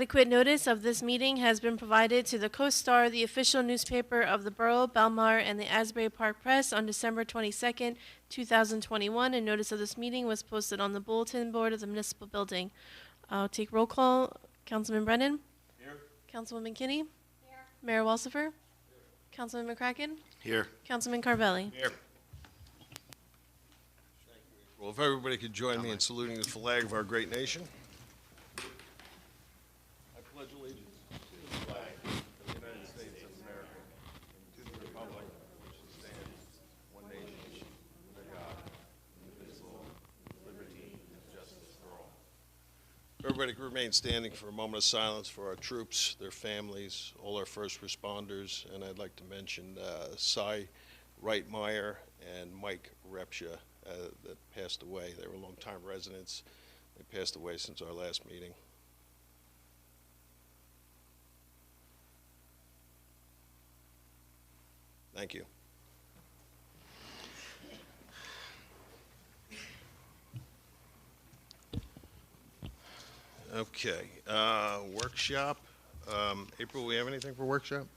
Adequate notice of this meeting has been provided to the Co-Star, the official newspaper of the Borough, Belmar, and the Asbury Park Press on December 22nd, 2021, and notice of this meeting was posted on the bulletin board of the municipal building. I'll take roll call. Councilman Brennan? Here. Councilwoman Kinney? Here. Mayor Walsifer? Here. Councilman McCracken? Here. Councilman Carvelli? Here. Well, if everybody could join me in saluting the flag of our great nation. I pledge allegiance to the flag of the United States of America, to the republic which stands one nation, under God, indivisible, with liberty and justice for all. Everybody can remain standing for a moment of silence for our troops, their families, all our first responders, and I'd like to mention Cy Reitmeyer and Mike Repsha that passed away. They were longtime residents. They passed away since our last meeting. Thank you. Okay, workshop. April, we have anything for workshop?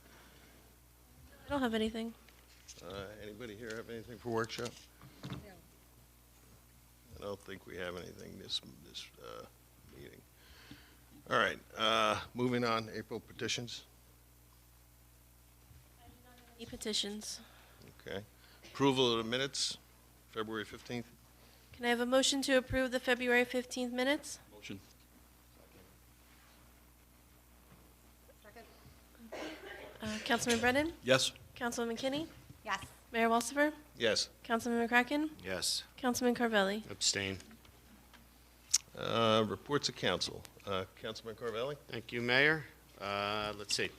I don't have anything. Anybody here have anything for workshop? No. I don't think we have anything this meeting. All right, moving on, April petitions. I do not have any petitions. Okay. Approval of the minutes, February 15th. Can I have a motion to approve the February 15th minutes? Motion. Councilman Brennan? Yes. Councilwoman Kinney? Yes. Mayor Walsifer? Yes. Councilman McCracken? Yes. Councilman Carvelli? Abstain. Reports of council. Councilman Carvelli? Thank you, Mayor. Let's see.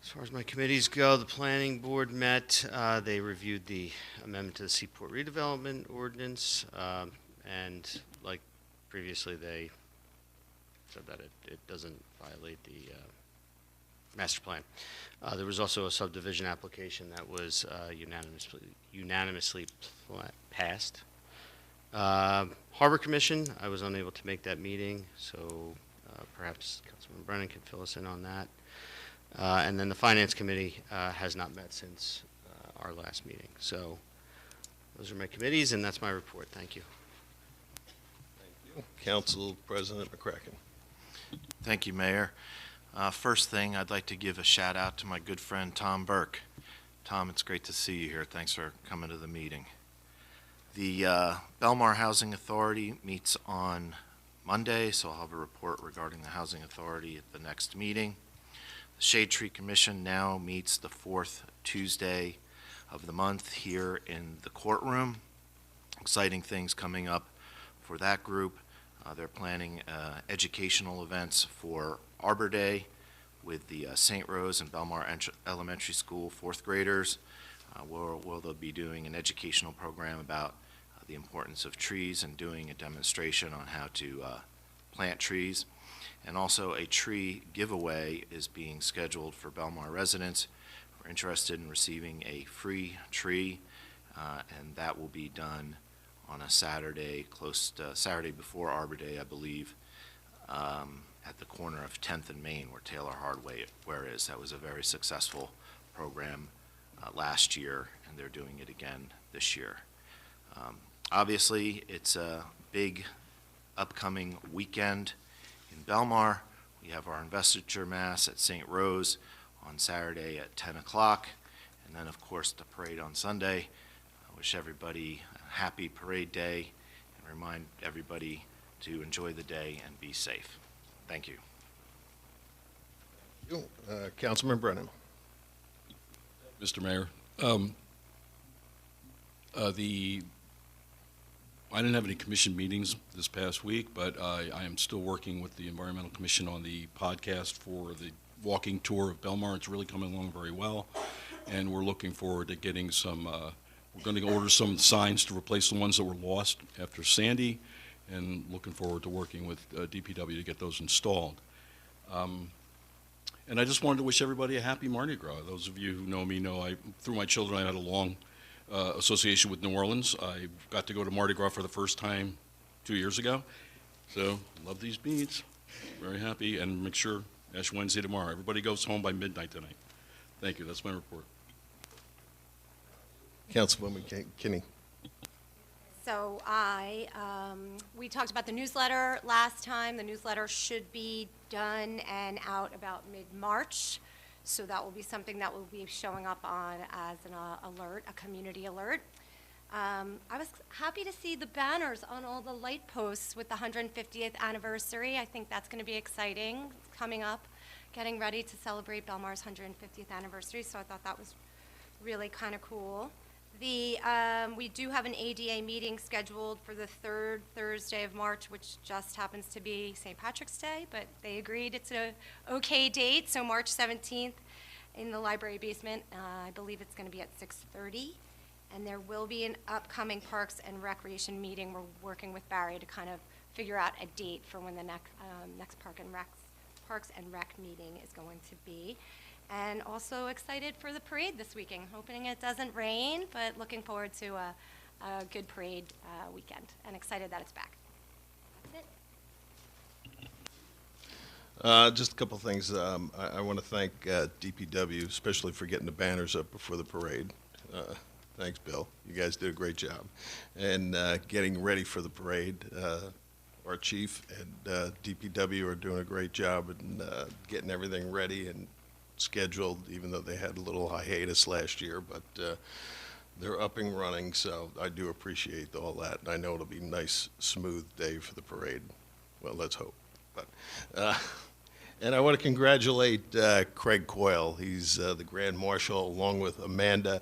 As far as my committees go, the planning board met. They reviewed the amendment to the Seaport Redevelopment Ordinance, and like previously, they said that it doesn't violate the master plan. There was also a subdivision application that was unanimously passed. Harbor Commission, I was unable to make that meeting, so perhaps Councilman Brennan can fill us in on that. And then the Finance Committee has not met since our last meeting. So those are my committees, and that's my report. Thank you. Thank you. Council President McCracken. Thank you, Mayor. First thing, I'd like to give a shout out to my good friend Tom Burke. Tom, it's great to see you here. Thanks for coming to the meeting. The Belmar Housing Authority meets on Monday, so I'll have a report regarding the Housing Authority at the next meeting. The Shade Tree Commission now meets the fourth Tuesday of the month here in the courtroom. Exciting things coming up for that group. They're planning educational events for Arbor Day with the St. Rose and Belmar Elementary School fourth graders, where they'll be doing an educational program about the importance of trees and doing a demonstration on how to plant trees. And also a tree giveaway is being scheduled for Belmar residents who are interested in receiving a free tree, and that will be done on a Saturday, Saturday before Arbor Day, I believe, at the corner of 10th and Main, where Taylor Hardware is. That was a very successful program last year, and they're doing it again this year. Obviously, it's a big upcoming weekend in Belmar. We have our investiture mass at St. Rose on Saturday at 10 o'clock, and then, of course, the parade on Sunday. I wish everybody a happy parade day and remind everybody to enjoy the day and be safe. Thank you. Councilman Brennan. Mr. Mayor, I didn't have any commission meetings this past week, but I am still working with the Environmental Commission on the podcast for the walking tour of Belmar. It's really coming along very well, and we're looking forward to getting some, we're going to order some signs to replace the ones that were lost after Sandy, and looking forward to working with DPW to get those installed. And I just wanted to wish everybody a happy Mardi Gras. Those of you who know me know through my children, I had a long association with New Orleans. I got to go to Mardi Gras for the first time 2 years ago, so love these beads. Very happy, and make sure Ash Wednesday tomorrow. Everybody goes home by midnight tonight. Thank you. That's my report. Councilwoman Kinney. So we talked about the newsletter last time. The newsletter should be done and out about mid-March. So that will be something that will be showing up on as an alert, a community alert. I was happy to see the banners on all the light posts with the 150th anniversary. I think that's going to be exciting. It's coming up, getting ready to celebrate Belmar's 150th anniversary. So I thought that was really kind of cool. We do have an ADA meeting scheduled for the third Thursday of March, which just happens to be St. Patrick's Day, but they agreed it's a okay date, so March 17th in the library basement. I believe it's going to be at 6:30, and there will be an upcoming Parks and Recreation meeting. We're working with Barry to kind of figure out a date for when the next Parks and Rec meeting is going to be. And also excited for the parade this weekend. Hoping it doesn't rain, but looking forward to a good parade weekend, and excited that it's back. That's it. Just a couple things. I want to thank DPW, especially for getting the banners up before the parade. Thanks, Bill. You guys did a great job. And getting ready for the parade. Our chief and DPW are doing a great job in getting everything ready and scheduled, even though they had a little hiatus last year, but they're up and running, so I do appreciate all that. And I know it'll be a nice, smooth day for the parade. Well, let's hope. But and I want to congratulate Craig Coyle. He's the Grand Marshal, along with Amanda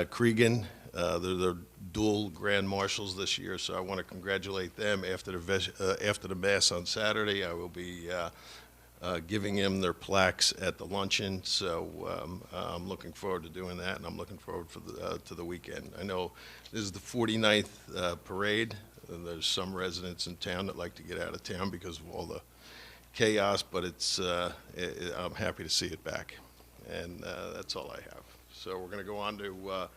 Cregan. They're dual Grand Marshals this year, so I want to congratulate them. After the Mass on Saturday, I will be giving them their plaques at the luncheon, so I'm looking forward to doing that, and I'm looking forward to the weekend. I know this is the 49th parade, and there's some residents in town that like to get out of town because of all the chaos, but I'm happy to see it back, and that's all I have. So we're going to go on to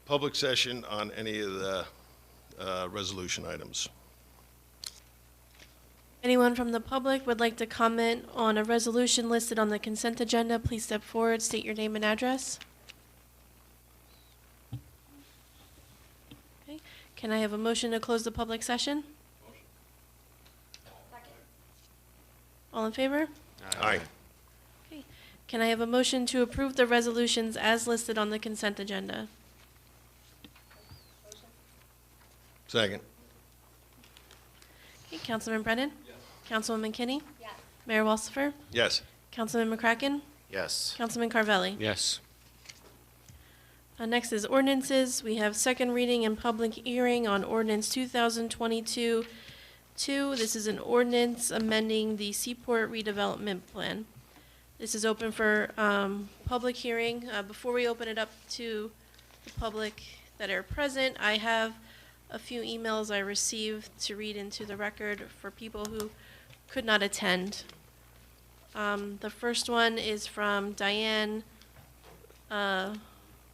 public session on any of the resolution items. Anyone from the public would like to comment on a resolution listed on the consent agenda, please step forward, state your name and address. Okay. Can I have a motion to close the public session? Second. All in favor? Aye. Okay. Can I have a motion to approve the resolutions as listed on the consent agenda? Second. Okay. Councilman Brennan? Yes. Councilwoman Kinney? Yes. Mayor Walsifer? Yes. Councilman McCracken? Yes. Councilman Carvelli? Yes. Next is ordinances. We have second reading and public hearing on ordinance 2022-2. This is an ordinance amending the Seaport redevelopment plan. This is open for public hearing. Before we open it up to the public that are present, I have a few emails I received to read into the record for people who could not attend. The first one is from Diane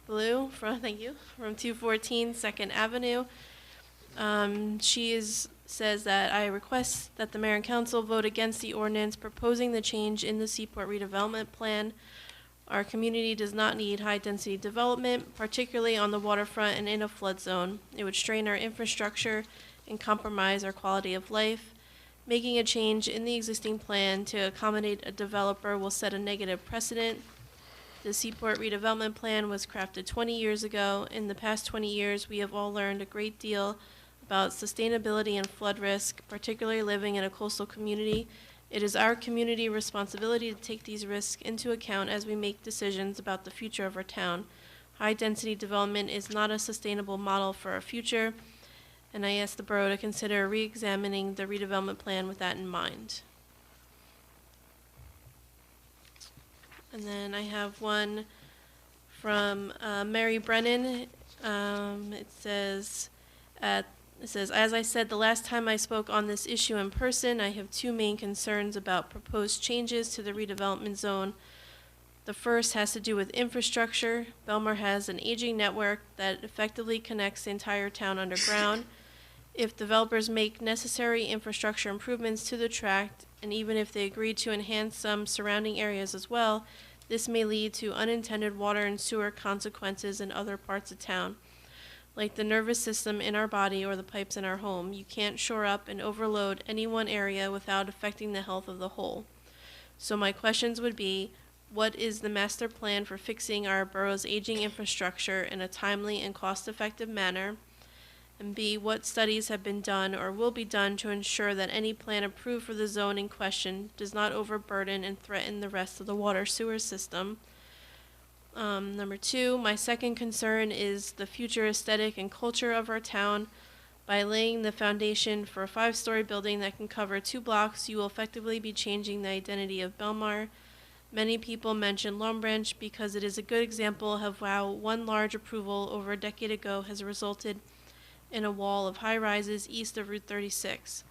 Blue, from 214 2nd Avenue. Says that I request that the mayor and council vote against the ordinance proposing the change in the Seaport redevelopment plan. Our community does not need high-density development, particularly on the waterfront and in a flood zone. It would strain our infrastructure and compromise our quality of life. Making a change in the existing plan to accommodate a developer will set a negative precedent. The Seaport redevelopment plan was crafted 20 years ago. In the past 20 years, we have all learned a great deal about sustainability and flood risk, particularly living in a coastal community. It is our community responsibility to take these risks into account as we make decisions about the future of our town. High-density development is not a sustainable model for our future, and I ask the borough to consider re-examining the redevelopment plan with that in mind. And then I have one from Mary Brennan. It says, as I said the last time I spoke on this issue in person, I have two main concerns about proposed changes to the redevelopment zone. The first has to do with infrastructure. Belmar has an aging network that effectively connects the entire town underground. If developers make necessary infrastructure improvements to the tract, and even if they agree to enhance some surrounding areas as well, this may lead to unintended water and sewer consequences in other parts of town, like the nervous system in our body or the pipes in our home. You can't shore up and overload any one area without affecting the health of the whole. So my questions would be, what is the master plan for fixing our borough's aging infrastructure in a timely and cost-effective manner? And B, what studies have been done or will be done to ensure that any plan approved for the zone in question does not overburden and threaten the rest of the water sewer system? Number 2, my second concern is the future aesthetic and culture of our town. By laying the foundation for a 5-story building that can cover 2 blocks, you will effectively be changing the identity of Belmar. Many people mention Long Branch because it is a good example of how one large approval over a decade ago has resulted in a wall of high-rises east of Route 36.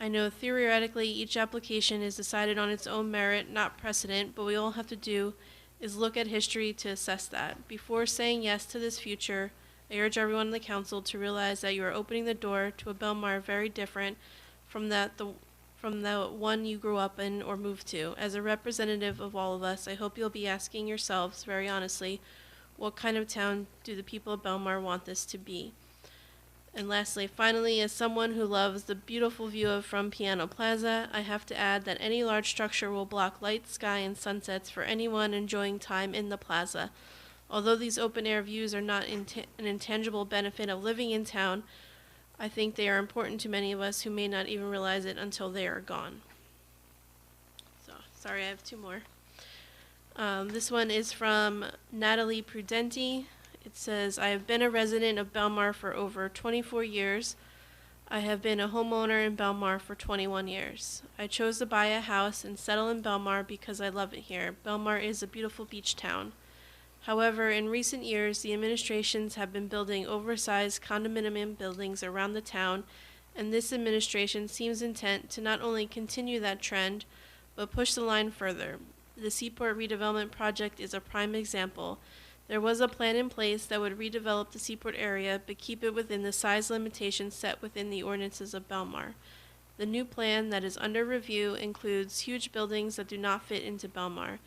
I know theoretically each application is decided on its own merit, not precedent, but we all have to do is look at history to assess that. Before saying yes to this future, I urge everyone in the council to realize that you are opening the door to a Belmar very different from the one you grew up in or moved to. As a representative of all of us, I hope you'll be asking yourselves very honestly, what kind of town do the people of Belmar want this to be? And lastly, finally, as someone who loves the beautiful view from Piano Plaza, I have to add that any large structure will block light, sky, and sunsets for anyone enjoying time in the plaza. Although these open-air views are not an intangible benefit of living in town, I think they are important to many of us who may not even realize it until they are gone. So, sorry, I have 2 more. This one is from Natalie Prudenti. It says, I have been a resident of Belmar for over 24 years. I have been a homeowner in Belmar for 21 years. I chose to buy a house and settle in Belmar because I love it here. Belmar is a beautiful beach town. However, in recent years, the administrations have been building oversized condominium buildings around the town, and this administration seems intent to not only continue that trend, but push the line further. The Seaport Redevelopment project is a prime example. There was a plan in place that would redevelop the Seaport area, but keep it within the size limitations set within the ordinances of Belmar. The new plan that is under review includes huge buildings that do not fit into Belmar.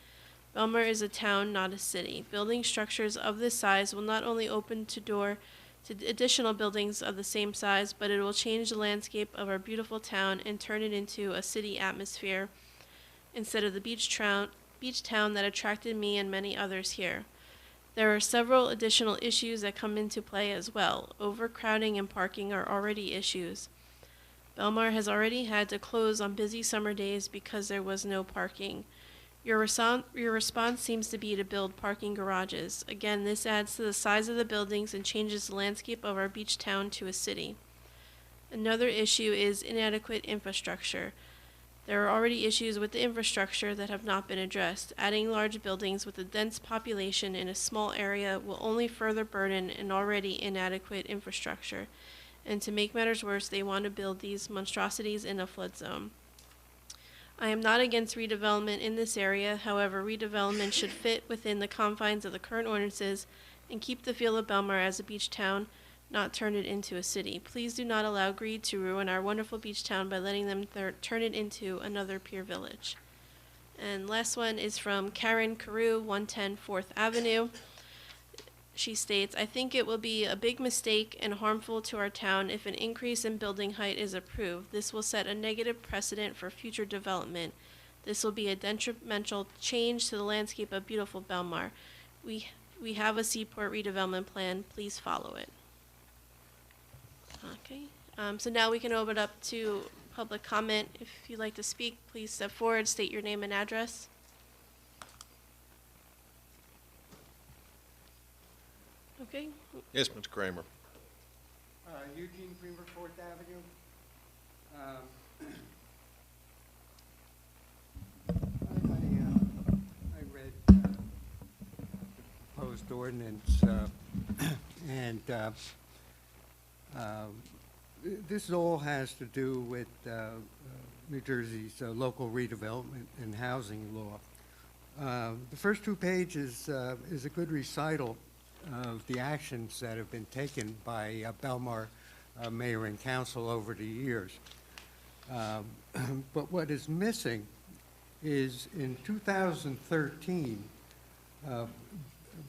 Belmar is a town, not a city. Building structures of this size will not only open the door to additional buildings of the same size, but it will change the landscape of our beautiful town and turn it into a city atmosphere instead of the beach town that attracted me and many others here. There are several additional issues that come into play as well. Overcrowding and parking are already issues. Belmar has already had to close on busy summer days because there was no parking. Your response seems to be to build parking garages. Again, this adds to the size of the buildings and changes the landscape of our beach town to a city. Another issue is inadequate infrastructure. There are already issues with the infrastructure that have not been addressed. Adding large buildings with a dense population in a small area will only further burden an already inadequate infrastructure. And to make matters worse, they want to build these monstrosities in a flood zone. I am not against redevelopment in this area. However, redevelopment should fit within the confines of the current ordinances and keep the feel of Belmar as a beach town, not turn it into a city. Please do not allow greed to ruin our wonderful beach town by letting them turn it into another pier village. And last one is from Karen Carew, 110 4th Avenue. She states, I think it will be a big mistake and harmful to our town if an increase in building height is approved. This will set a negative precedent for future development. This will be a detrimental change to the landscape of beautiful Belmar. We have a Seaport redevelopment plan. Please follow it. Okay, so now we can open it up to public comment. If you'd like to speak, please step forward, state your name and address. Okay. Yes, Mr. Kramer. Eugene Freeman, 4th Avenue. I read proposed ordinance, and this all has to do with New Jersey's local redevelopment and housing law. The first 2 pages is a good recital of the actions that have been taken by Belmar mayor and council over the years. But what is missing is in 2013,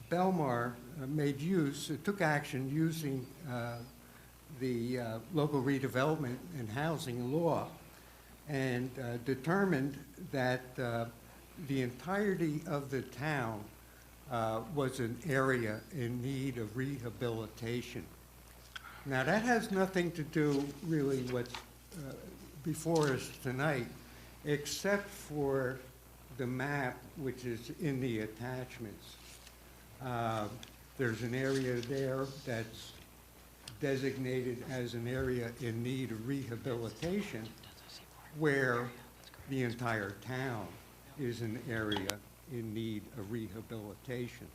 Belmar took action using the local redevelopment and housing law and determined that the entirety of the town was an area in need of rehabilitation. Now, that has nothing to do really what's before us tonight, except for the map, which is in the attachments. There's an area there that's designated as an area in need of rehabilitation, where the entire town is an area in need of rehabilitation.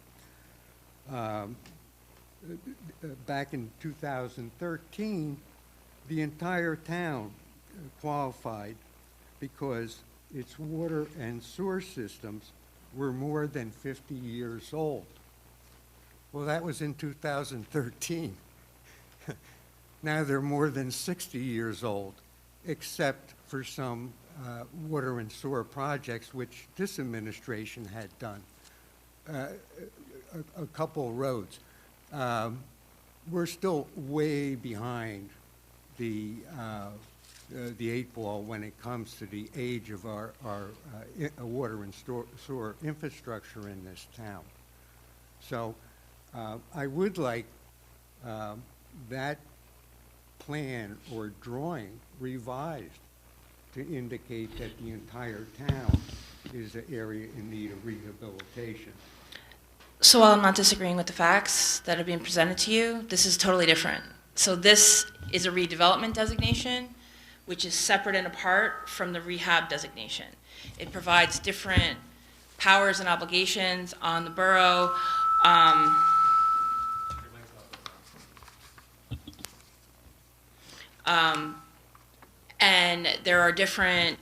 Back in 2013, the entire town qualified because its water and sewer systems were more than 50 years old. Well, that was in 2013. Now they're more than 60 years old, except for some water and sewer projects which this administration had done. A couple roads. We're still way behind the 8 ball when it comes to the age of our water and sewer infrastructure in this town. So I would like that plan or drawing revised to indicate that the entire town is an area in need of rehabilitation. So while I'm not disagreeing with the facts that are being presented to you, this is totally different. So this is a redevelopment designation, which is separate and apart from the rehab designation. It provides different powers and obligations on the borough. And there are different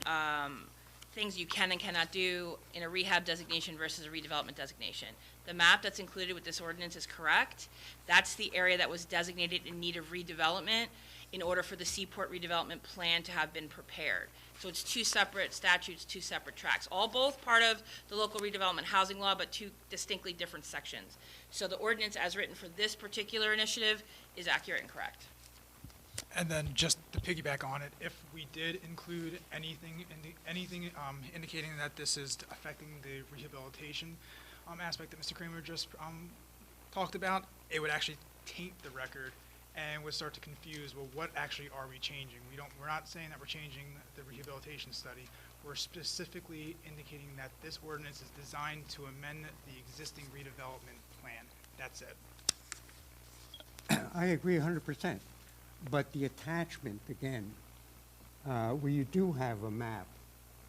things you can and cannot do in a rehab designation versus a redevelopment designation. The map that's included with this ordinance is correct. That's the area that was designated in need of redevelopment in order for the Seaport redevelopment plan to have been prepared. So it's two separate statutes, two separate tracks, all both part of the local redevelopment housing law, but two distinctly different sections. So the ordinance as written for this particular initiative is accurate and correct. And then just to piggyback on it, if we did include anything indicating that this is affecting the rehabilitation aspect that Mr. Kramer just talked about, it would actually taint the record and would start to confuse, well, what actually are we changing? We're not saying that we're changing the rehabilitation study. We're specifically indicating that this ordinance is designed to amend the existing redevelopment plan. That's it. I agree 100%. But the attachment, again, where you do have a map,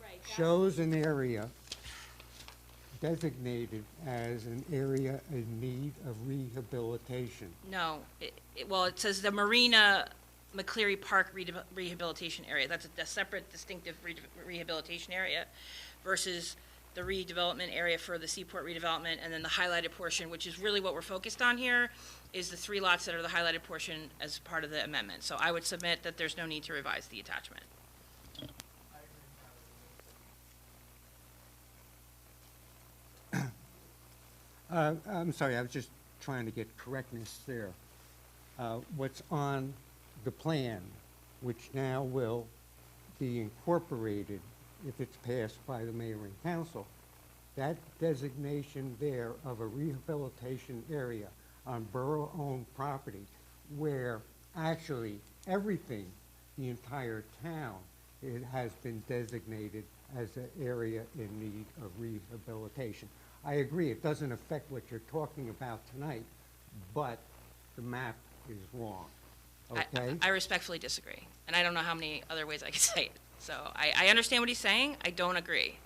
Right. shows an area designated as an area in need of rehabilitation. No, well, it says the Marina McCleary Park rehabilitation area. That's a separate, distinctive rehabilitation area versus the redevelopment area for the Seaport redevelopment, and then the highlighted portion, which is really what we're focused on here, is the 3 lots that are the highlighted portion as part of the amendment. So I would submit that there's no need to revise the attachment. I'm sorry, I was just trying to get correctness there. What's on the plan, which now will be incorporated if it's passed by the mayor and council, that designation there of a rehabilitation area on borough-owned property where actually everything, the entire town, it has been designated as an area in need of rehabilitation. I agree, it doesn't affect what you're talking about tonight, but the map is wrong, okay? I respectfully disagree, and I don't know how many other ways I could say it. So I understand what he's saying. I don't agree.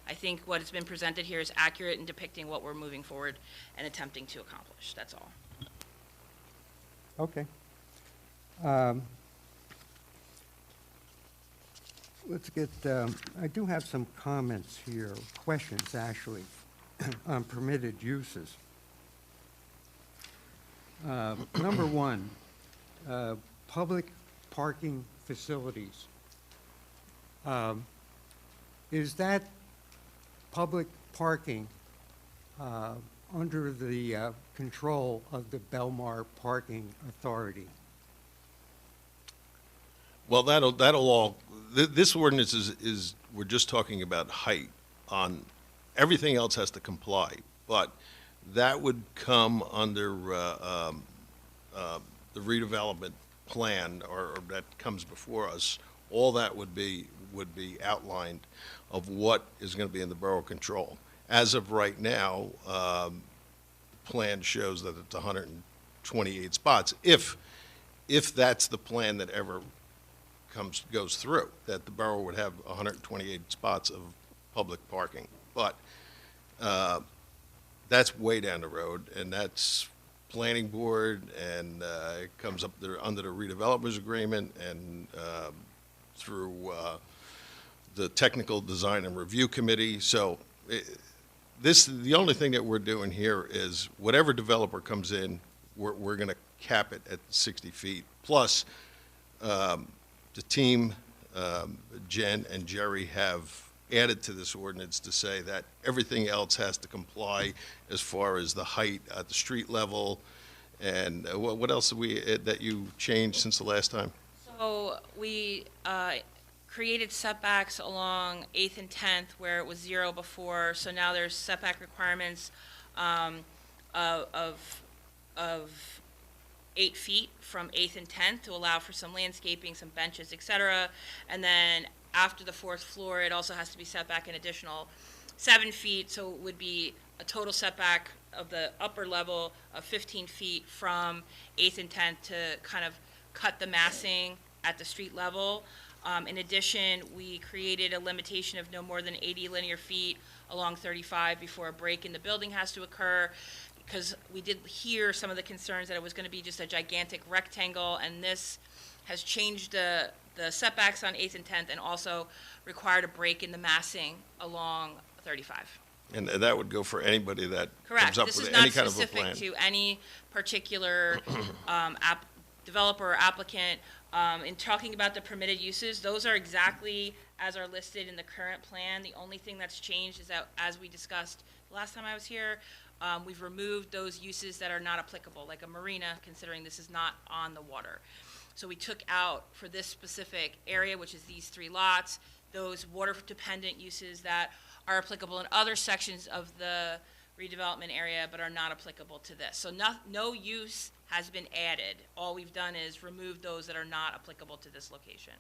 I think what has been presented here is accurate in depicting what we're moving forward and attempting to accomplish. That's all. Okay. Let's get, I do have some comments here, questions actually, on permitted uses. Number one, public parking facilities. Is that public parking under the control of the Belmar Parking Authority? Well, that'll all, this ordinance is, we're just talking about height on, everything else has to comply, but that would come under the redevelopment plan, or that comes before us. All that would be outlined of what is going to be in the borough control. As of right now, the plan shows that it's 128 spots. If that's the plan that ever goes through, that the borough would have 128 spots of public parking. But that's way down the road, and that's planning board, and it comes up there under the redevelopers agreement, and through the technical design and review committee. So the only thing that we're doing here is whatever developer comes in, we're going to cap it at 60 feet. Plus, the team, Jen and Jerry, have added to this ordinance to say that everything else has to comply as far as the height at the street level. And what else that you changed since the last time? So we created setbacks along 8th and 10th where it was 0 before. So now there's setback requirements of 8 feet from 8th and 10th to allow for some landscaping, some benches, etc. And then after the 4th floor, it also has to be set back an additional 7 feet. So it would be a total setback of the upper level of 15 feet from 8th and 10th to kind of cut the massing at the street level. In addition, we created a limitation of no more than 80 linear feet along 35 before a break in the building has to occur, because we did hear some of the concerns that it was going to be just a gigantic rectangle, and this has changed the setbacks on 8th and 10th and also required a break in the massing along 35. And that would go for anybody that Correct. comes up This with is any not kind of a specific plan. to any particular developer or applicant. In talking about the permitted uses, those are exactly as are listed in the current plan. The only thing that's changed is that, as we discussed last time I was here, we've removed those uses that are not applicable, like a marina, considering this is not on the water. So we took out, for this specific area, which is these 3 lots, those water-dependent uses that are applicable in other sections of the redevelopment area but are not applicable to this. So no use has been added. All we've done is remove those that are not applicable to this location.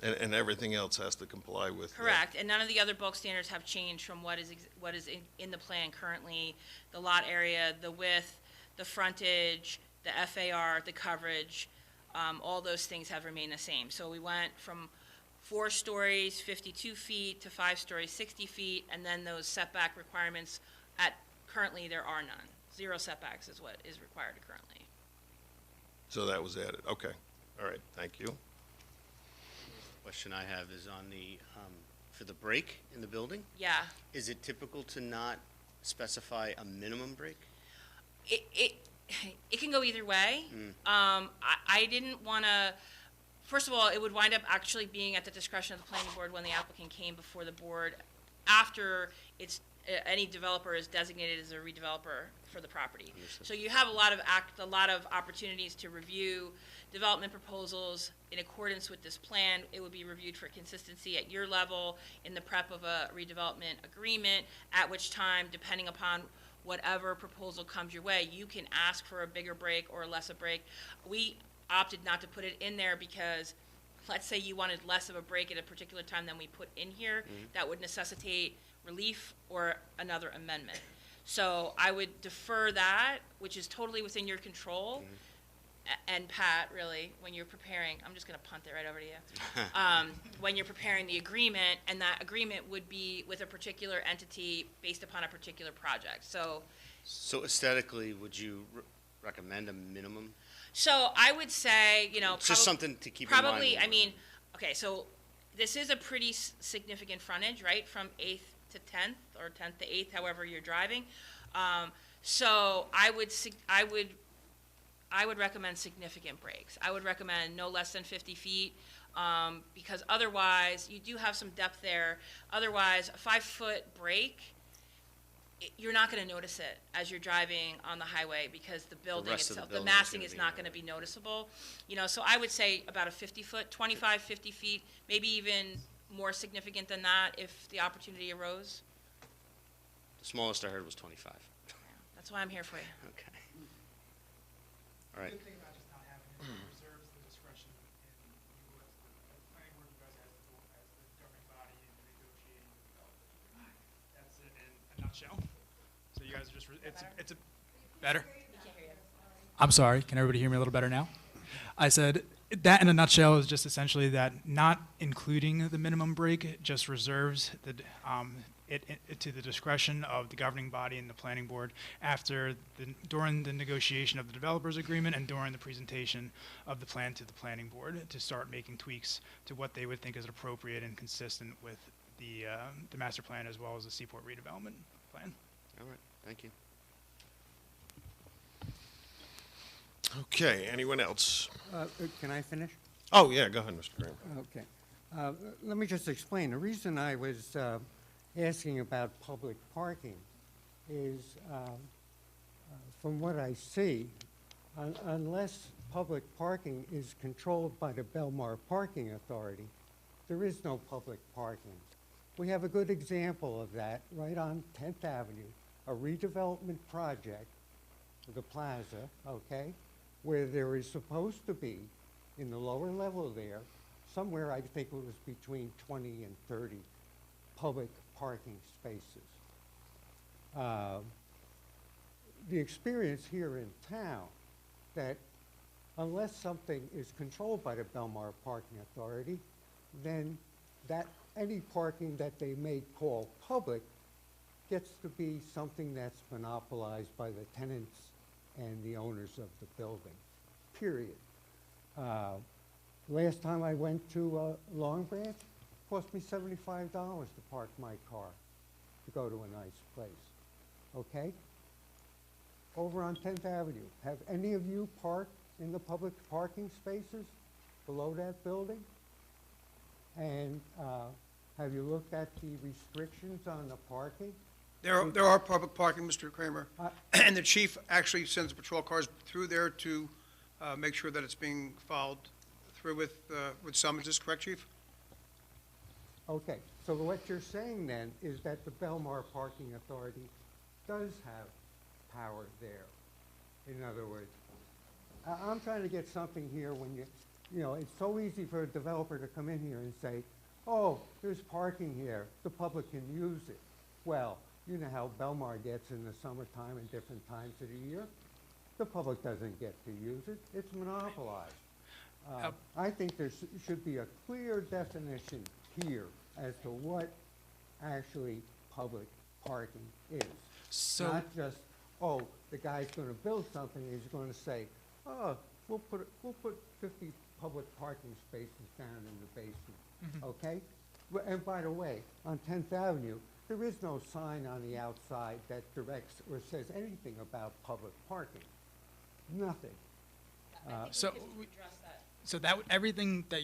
And everything else has to comply with. Correct, and none of the other bulk standards have changed from what is in the plan currently. The lot area, the width, the frontage, the FAR, the coverage, all those things have remained the same. So we went from 4 stories, 52 feet, to 5 stories, 60 feet, and then those setback requirements, currently there are none. 0 setbacks is what is required currently. So that was added. Okay. All right. Thank you. Question I have is on the, for the break in the building, Yeah. is it typical to not specify a minimum break? It can go either way. I didn't want to, first of all, it would wind up actually being at the discretion of the planning board when the applicant came before the board after any developer is designated as a redeveloper for the property. Understood. So you have a lot of opportunities to review development proposals in accordance with this plan. It would be reviewed for consistency at your level in the prep of a redevelopment agreement, at which time, depending upon whatever proposal comes your way, you can ask for a bigger break or a lesser break. We opted not to put it in there because, let's say you wanted less of a break at a particular time than we put in here, that would necessitate relief or another amendment. So I would defer that, which is totally within your control. And Pat, really, when you're preparing, I'm just going to punt it right over to you. When you're preparing the agreement, and that agreement would be with a particular entity based upon a particular project. So aesthetically, would you recommend a minimum? So I would say, It's just something to keep in mind. probably, I mean, okay, so this is a pretty significant frontage, right, from 8th to 10th, or 10th to 8th, however you're driving. So I would I would recommend significant breaks. I would recommend no less than 50 feet, because otherwise, you do have some depth there. Otherwise, a 5-foot break, you're not going to notice it as you're driving on the highway, because the building rest of the itself, the building is massing gonna is be not there. going to be noticeable. You know, so I would say about a 50-foot, 25, 50 feet, maybe even more significant than that if the opportunity arose. The smallest I heard was 25. That's why I'm here for you. Okay. All right. The good thing about just not having it, it reserves the discretion in you as the planning board, you guys as the governing body in negotiating with developers. That's it in a nutshell. So you guys are just, it's a, better? I'm sorry, can everybody hear me a little better now? I said, that in a nutshell is just essentially that not including the minimum break just reserves the, it to the discretion of the governing body and the planning board during the negotiation of the developers agreement and during the presentation of the plan to the planning board to start making tweaks to what they would think is appropriate and consistent with the master plan as well as the Seaport redevelopment plan. All right. Thank you. Okay, anyone else? Can I finish? Oh, yeah, go ahead, Mr. Kramer. Okay. Let me just explain. The reason I was asking about public parking is, from what I see, unless public parking is controlled by the Belmar Parking Authority, there is no public parking. We have a good example of that right on 10th Avenue, a redevelopment project, the plaza, okay, where there is supposed to be, in the lower level there, somewhere I think it was between 20 and 30 public parking spaces. The experience here in town, that unless something is controlled by the Belmar Parking Authority, then that any parking that they may call public gets to be something that's monopolized by the tenants and the owners of the building, period. Last time I went to Long Branch, it cost me $75 to park my car to go to a nice place, okay? Over on 10th Avenue, have any of you parked in the public parking spaces below that building? And have you looked at the restrictions on the parking? There are public parking, Mr. Kramer, and the chief actually sends patrol cars through there to make sure that it's being followed through with summonses, correct, chief? Okay, so what you're saying then is that the Belmar Parking Authority does have power there. In other words, I'm trying to get something here when you know, it's so easy for a developer to come in here and say, oh, there's parking here, the public can use it. Well, you know how Belmar gets in the summertime and different times of the year. The public doesn't get to use it, it's monopolized. I think there should be a clear definition here as to what actually public parking is. So, Not just, oh, the guy's gonna build something, and he's gonna say, oh, we'll put 50 public parking spaces down in the basement, okay? And by the way, on 10th Avenue, there is no sign on the outside that directs or says anything about public parking. Nothing. so, so that, everything that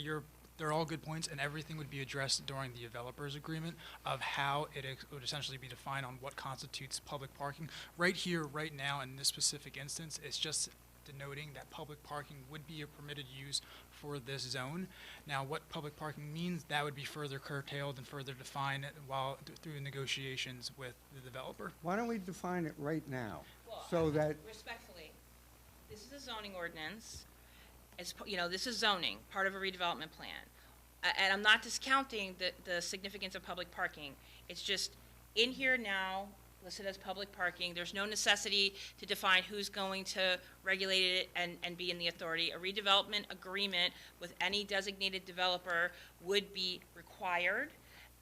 they're all good points, and everything would be addressed during the developers agreement of how it would essentially be defined on what constitutes public parking. Right here, right now, in this specific instance, it's just denoting that public parking would be a permitted use for this zone. Now, what public parking means, that would be further curtailed and further defined while through negotiations with the developer. Why don't we define it right now, Well, so that, Respectfully, this is a zoning ordinance. You know, this is zoning, part of a redevelopment plan. And I'm not discounting the significance of public parking. It's just in here now, listed as public parking. There's no necessity to define who's going to regulate it and be in the authority. A redevelopment agreement with any designated developer would be required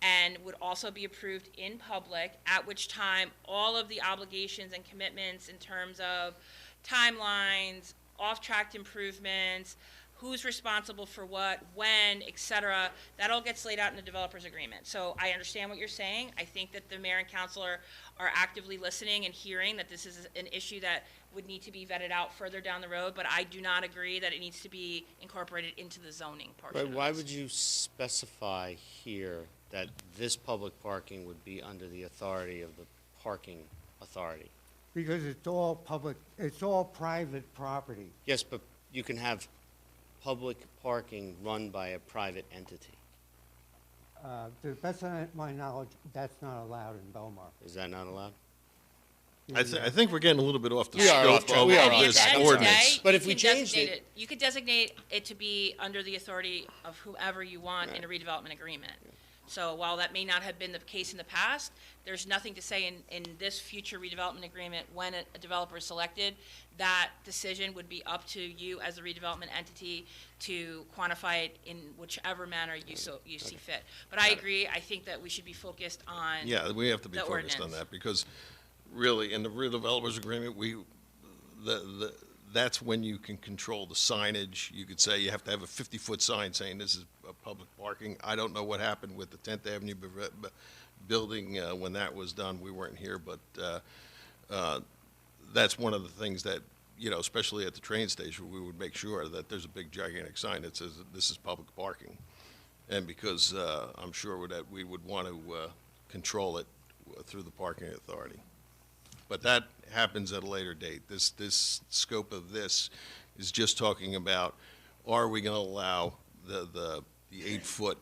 and would also be approved in public, at which time all of the obligations and commitments in terms of timelines, off-track improvements, who's responsible for what, when, et cetera. That all gets laid out in the developer's agreement. So I understand what you're saying. I think that the mayor and council are actively listening and hearing that this is an issue that would need to be vetted out further down the road, but I do not agree that it needs to be incorporated into the zoning portion Right, of why this. would you specify here that this public parking would be under the authority of the parking authority? Because it's all public, it's all private property. Yes, but you can have public parking run by a private entity. To the best of my knowledge, that's not allowed in Belmar. Is that not allowed? I think we're getting a little bit off the We are off scope track. of We are I mean, off at this the end of the ordinance. day, But you if we can changed designate it- you could designate it to be under the authority of whoever you want in a redevelopment agreement. So while that may not have been the case in the past, there's nothing to say in this future redevelopment agreement, when a developer is selected, that decision would be up to you as a redevelopment entity to quantify it in whichever manner you see fit. But I agree, I think that we should be focused on. Yeah, we have to be the focused on ordinance. that, because really, in the redevelopers agreement, that's when you can control the signage. You could say you have to have a 50-foot sign saying this is public parking. I don't know what happened with the 10th Avenue building when that was done. We weren't here, but that's one of the things that, especially at the train station, we would make sure that there's a big gigantic sign that says this is public parking. And because I'm sure that we would want to control it through the parking authority. But that happens at a later date. This scope of this is just talking about, are we going to allow the 8-foot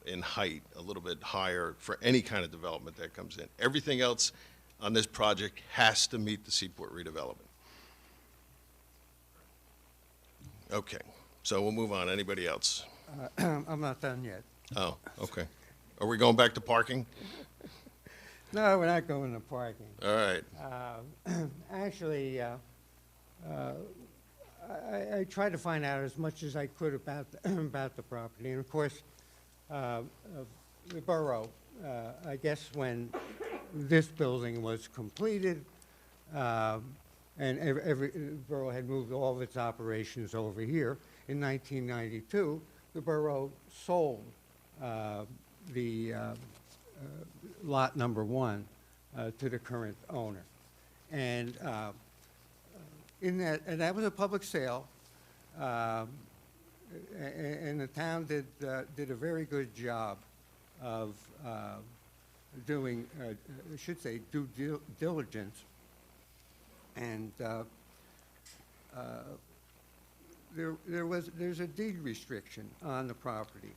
in height, a little bit higher for any kind of development that comes in. Everything else on this project has to meet the Seaport redevelopment. Okay, so we'll move on. Anybody else? I'm not done yet. Oh, okay. Are we going back to parking? No, we're not going to parking. All right. Actually, I tried to find out as much as I could about about the property, and of course, the borough. I guess when this building was completed, and every borough had moved all of its operations over here in 1992, the borough sold the lot number 1 to the current owner. And in that, and that was a public sale, and the town did a very good job of doing, I should say, due diligence. And there's a deed restriction on the property.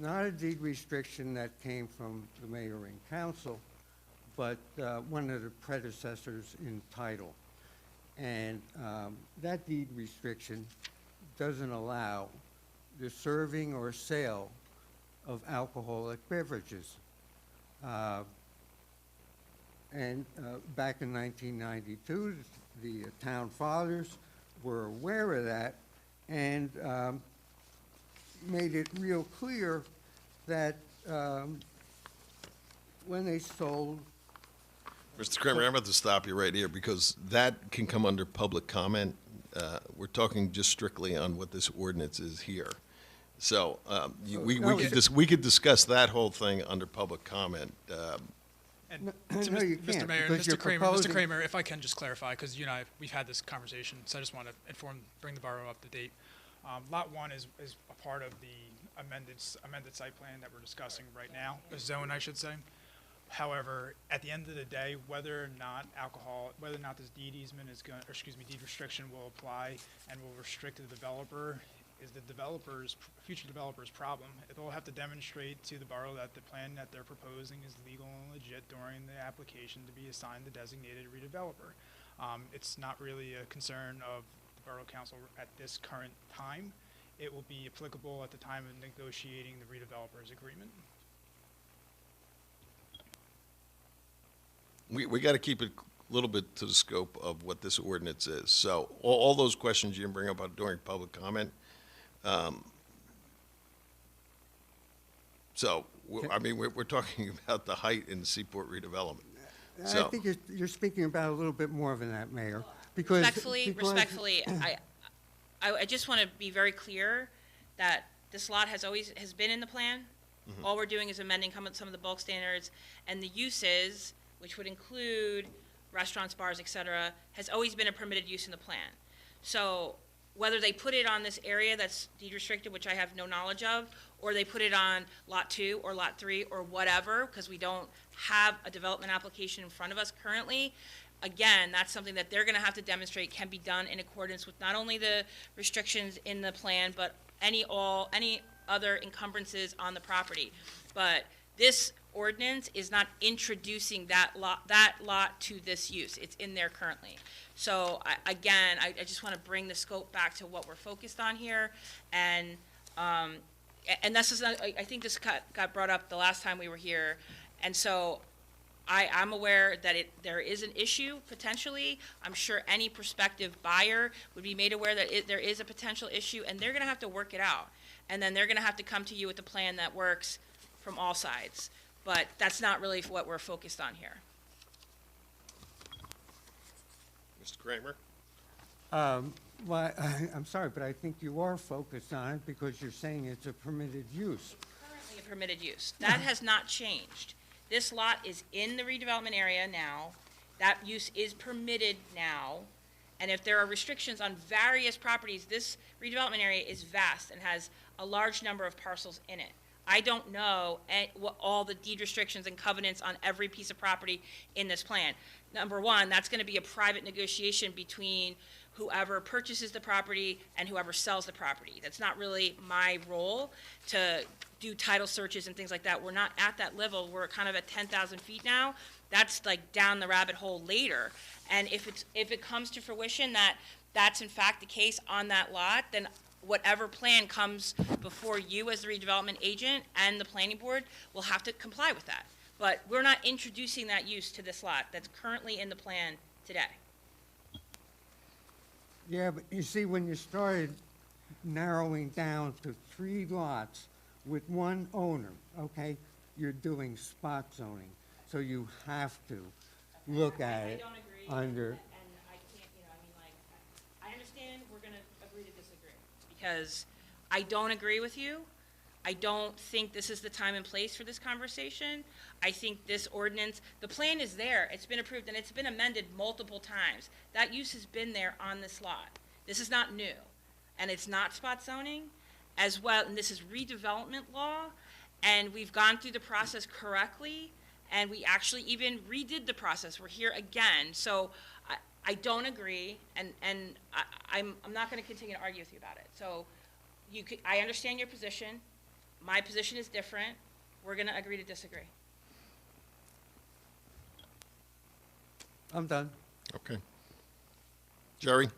Not a deed restriction that came from the mayor and council, but one of the predecessors in title. And that deed restriction doesn't allow the serving or sale of alcoholic beverages. And back in 1992, the town fathers were aware of that and made it real clear that when they sold. Mr. Kramer, I'm going to stop you right here because that can come under public comment. We're talking just strictly on what this ordinance is here. So we could discuss that whole thing under public comment. And No, to no, you Mr. can't, Mayor, because you're Mr. proposing- Kramer, if I can just clarify, because you and I, we've had this conversation, so I just want to bring the borough up to date. Lot 1 is a part of the amended site plan that we're discussing right now, the zone, I should say. However, at the end of the day, whether or not this deed easement is going, or excuse me, deed restriction will apply and will restrict the developer is the future developer's problem. They'll have to demonstrate to the borough that the plan that they're proposing is legal and legit during the application to be assigned the designated redeveloper. It's not really a concern of the borough council at this current time. It will be applicable at the time of negotiating the redeveloper's agreement. We got to keep it a little bit to the scope of what this ordinance is. So all those questions you can bring up during public comment. I mean, we're talking about the height in the Seaport redevelopment. So- I think you're speaking about a little bit more than that, Mayor, because. Respectfully, I just want to be very clear that this lot has been in the plan. All we're doing is amending some of the bulk standards, and the uses, which would include restaurants, bars, et cetera, has always been a permitted use in the plan. So whether they put it on this area that's deed restricted, which I have no knowledge of, or they put it on lot 2 or lot 3 or whatever, because we don't have a development application in front of us currently, again, that's something that they're gonna have to demonstrate can be done in accordance with not only the restrictions in the plan, but any other encumbrances on the property. But this ordinance is not introducing that lot to this use. It's in there currently. So I just want to bring the scope back to what we're focused on here, and this is I think this got brought up the last time we were here, and so I'm aware that there is an issue potentially. I'm sure any prospective buyer would be made aware that there is a potential issue, and they're going to have to work it out, and then they're going to have to come to you with a plan that works from all sides. But that's not really what we're focused on here. Mr. Kramer? Well, I'm sorry, but I think you are focused on it because you're saying it's a permitted use. Currently a permitted use. That has not changed. This lot is in the redevelopment area now. That use is permitted now. And if there are restrictions on various properties, this redevelopment area is vast and has a large number of parcels in it. I don't know what all the deed restrictions and covenants on every piece of property in this plan. Number one, that's going to be a private negotiation between whoever purchases the property and whoever sells the property. That's not really my role to do title searches and things like that. We're not at that level. We're kind of at 10,000 feet now. That's like down the rabbit hole later. And if it comes to fruition that that's in fact the case on that lot, then whatever plan comes before you as the redevelopment agent and the planning board will have to comply with that. But we're not introducing that use to this lot that's currently in the plan today. Yeah, but you see, when you started narrowing down to 3 lots with one owner, okay, you're doing spot zoning. So you have to look at it under. And I can't, I understand we're going to agree to disagree because I don't agree with you. I don't think this is the time and place for this conversation. I think this ordinance, the plan is there. It's been approved and it's been amended multiple times. That use has been there on this lot. This is not new. And it's not spot zoning as well. And this is redevelopment law. And we've gone through the process correctly. And we actually even redid the process. We're here again. So I don't agree. And I'm not going to continue to argue with you about it. So I understand your position. My position is different. We're going to agree to disagree. I'm done. Okay. Jerry?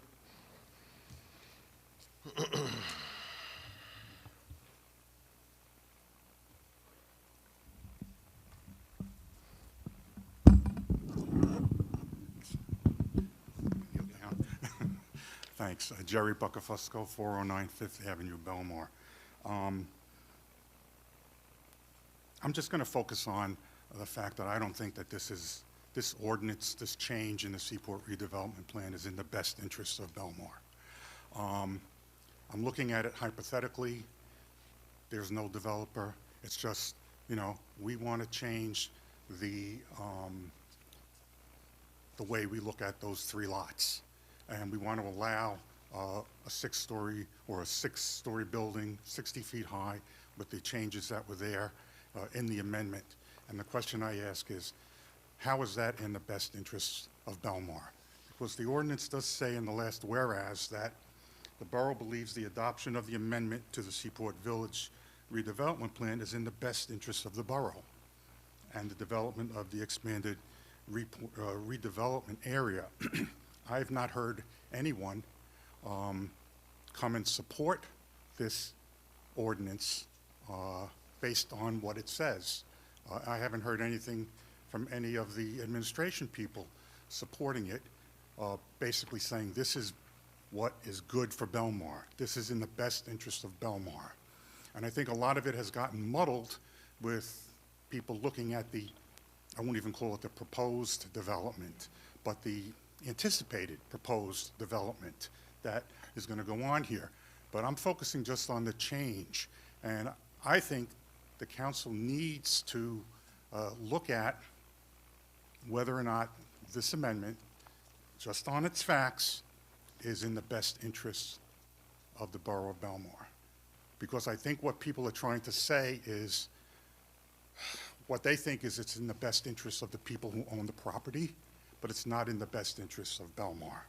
Thanks. Jerry Buccafusco, 409 Fifth Avenue, Belmar. I'm just going to focus on the fact that I don't think that this ordinance, this change in the Seaport redevelopment plan is in the best interest of Belmar. I'm looking at it hypothetically. There's no developer. It's just, we want to change the way we look at those 3 lots. And we want to allow a 6-story or a 6-story building, 60 feet high, with the changes that were there in the amendment. And the question I ask is, how is that in the best interest of Belmar? Because the ordinance does say in the last whereas that the borough believes the adoption of the amendment to the Seaport Village redevelopment plan is in the best interest of the borough and the development of the expanded redevelopment area. I have not heard anyone come and support this ordinance based on what it says. I haven't heard anything from any of the administration people supporting it, basically saying this is what is good for Belmar. This is in the best interest of Belmar. And I think a lot of it has gotten muddled with people looking at I won't even call it the proposed development, but the anticipated proposed development that is going to go on here. But I'm focusing just on the change. And I think the council needs to look at whether or not this amendment, just on its facts, is in the best interest of the borough of Belmar. Because I think what people are trying to say is, what they think is it's in the best interest of the people who own the property, but it's not in the best interest of Belmar.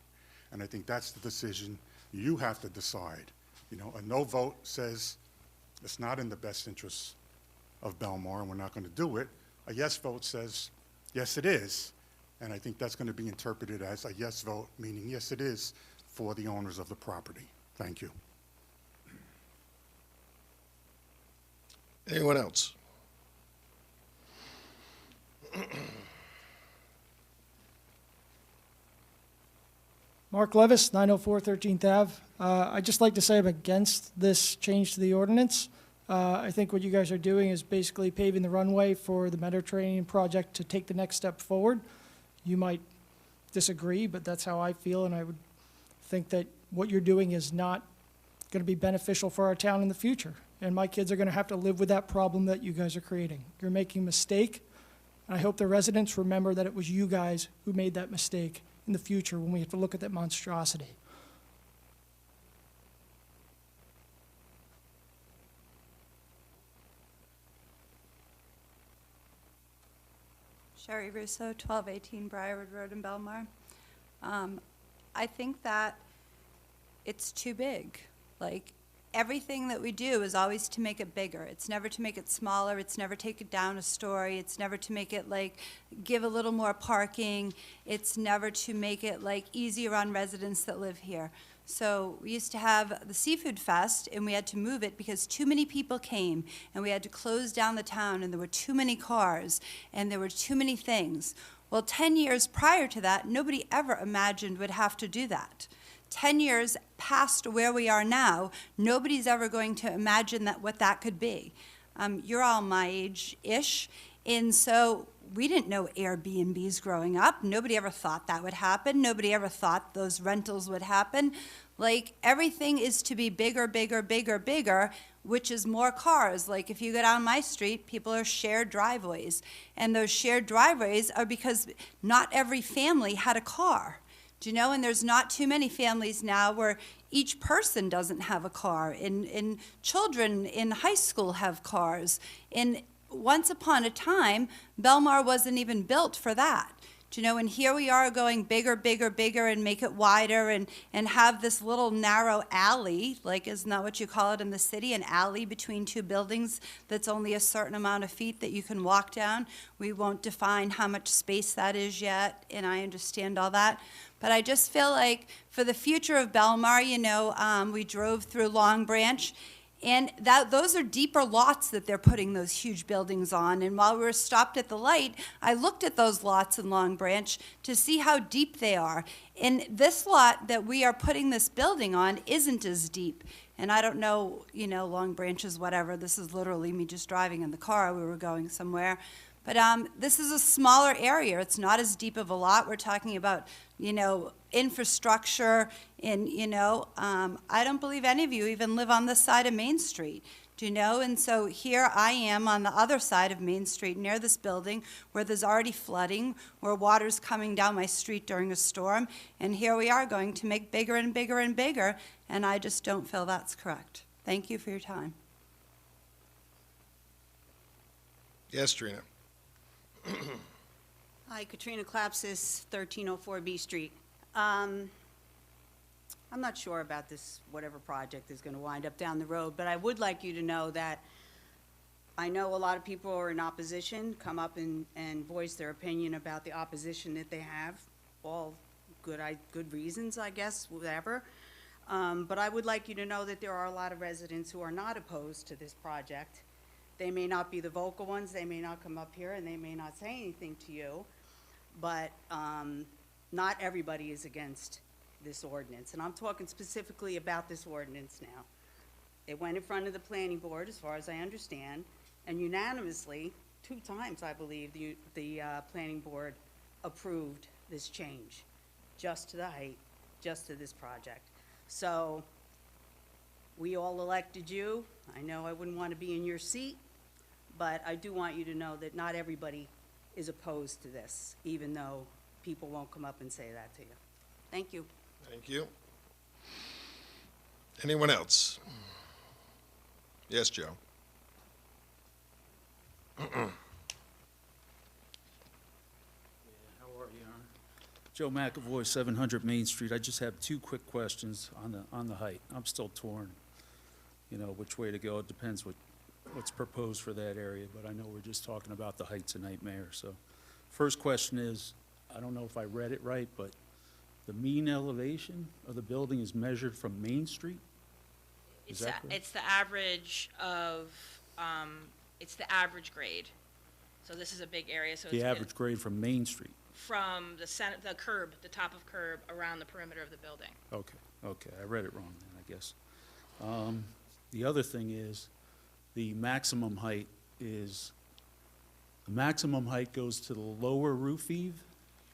And I think that's the decision you have to decide. You know, a no vote says it's not in the best interest of Belmar and we're not going to do it. A yes vote says, yes, it is. And I think that's going to be interpreted as a yes vote, meaning yes, it is for the owners of the property. Thank you. Anyone else? Mark Levis, 904 13th Ave. I'd just like to say I'm against this change to the ordinance. I think what you guys are doing is basically paving the runway for the Mediterranean project to take the next step forward. You might disagree, but that's how I feel, and I would think that what you're doing is not going to be beneficial for our town in the future. And my kids are going to have to live with that problem that you guys are creating. You're making a mistake, and I hope the residents remember that it was you guys who made that mistake in the future when we have to look at that monstrosity. Sherry Russo, 1218 Briarwood Road in Belmar. I think that it's too big. Like, everything that we do is always to make it bigger. It's never to make it smaller. It's never take it down a story. It's never to make it, like, give a little more parking. It's never to make it, like, easier on residents that live here. So we used to have the Seafood Fest, and we had to move it because too many people came, and we had to close down the town, and there were too many cars, and there were too many things. Well, 10 years prior to that, nobody ever imagined would have to do that. 10 years past where we are now, nobody's ever going to imagine that what that could be. You're all my age-ish, and so we didn't know Airbnbs growing up. Nobody ever thought that would happen. Nobody ever thought those rentals would happen. Like, everything is to be bigger, bigger, bigger, bigger, which is more cars. Like, if you go down my street, people are shared driveways. And those shared driveways are because not every family had a car. Do you know? And there's not too many families now where each person doesn't have a car. And children in high school have cars. And once upon a time, Belmar wasn't even built for that. Do you know, and here we are going bigger, bigger, bigger, and make it wider, and have this little narrow alley, like, isn't that what you call it in the city, an alley between two buildings that's only a certain amount of feet that you can walk down. We won't define how much space that is yet, and I understand all that. But I just feel like for the future of Belmar, you know, we drove through Long Branch, and those are deeper lots that they're putting those huge buildings on. And while we were stopped at the light, I looked at those lots in Long Branch to see how deep they are. And this lot that we are putting this building on isn't as deep. And I don't know, you know, Long Branch is whatever. This is literally me just driving in the car. We were going somewhere. But this is a smaller area. It's not as deep of a lot. We're talking about, you know, infrastructure. And, you know, I don't believe any of you even live on this side of Main Street. Do you know? And so here I am on the other side of Main Street near this building where there's already flooding, where water's coming down my street during a storm. And here we are going to make bigger and bigger and bigger. And I just don't feel that's correct. Thank you for your time. Yes, Trina. Hi, Katrina Klapsis, 1304 B Street. I'm not sure about this, whatever project is going to wind up down the road, but I would like you to know that I know a lot of people are in opposition, come up and voice their opinion about the opposition that they have, all good reasons, I guess, whatever. But I would like you to know that there are a lot of residents who are not opposed to this project. They may not be the vocal ones, they may not come up here, and they may not say anything to you, but not everybody is against this ordinance. And I'm talking specifically about this ordinance now. It went in front of the planning board, as far as I understand, and unanimously, 2 times, I believe, the planning board approved this change, just to the height, just to this project. So, we all elected you. I know I wouldn't want to be in your seat, but I do want you to know that not everybody is opposed to this, even though people won't come up and say that to you. Thank you. Thank you. Anyone else? Yes, Joe. How are you, Honor? Joe McAvoy, 700 Main Street. I just have two quick questions on the height. I'm still torn, which way to go. It depends what's proposed for that area, but I know we're just talking about the height tonight, Mayor. So, first question is, I don't know if I read it right, but the mean elevation of the building is measured from Main Street? Is that correct? It's the average of, it's the average grade. So this is a big area, so The it's average grade from Main Street? from the center, the curb, the top of curb, around the perimeter of the building. Okay, I read it wrong then, I guess. The other thing is, the maximum height goes to the lower roof eave,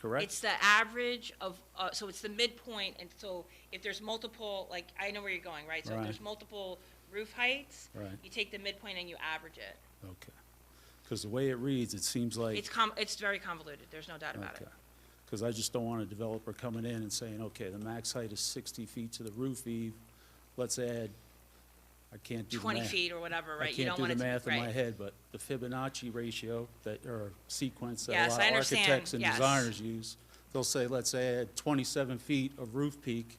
correct? It's the average of, so it's the midpoint, and so if there's multiple, like, I know where you're going, right? So if Right. there's multiple roof heights, Right. you take the midpoint and you average it. Okay. Because the way it reads, it seems like. It's very convoluted, there's no doubt about it. Because I just don't want a developer coming in and saying, okay, the max height is 60 feet to the roof eave, let's add, I can't do the 20 math. feet or whatever, I right? You can't don't do want the it to, math in my right. head, but the Fibonacci ratio or sequence that Yes, a lot I of understand, architects and yes. designers use, they'll say, let's add 27 feet of roof peak,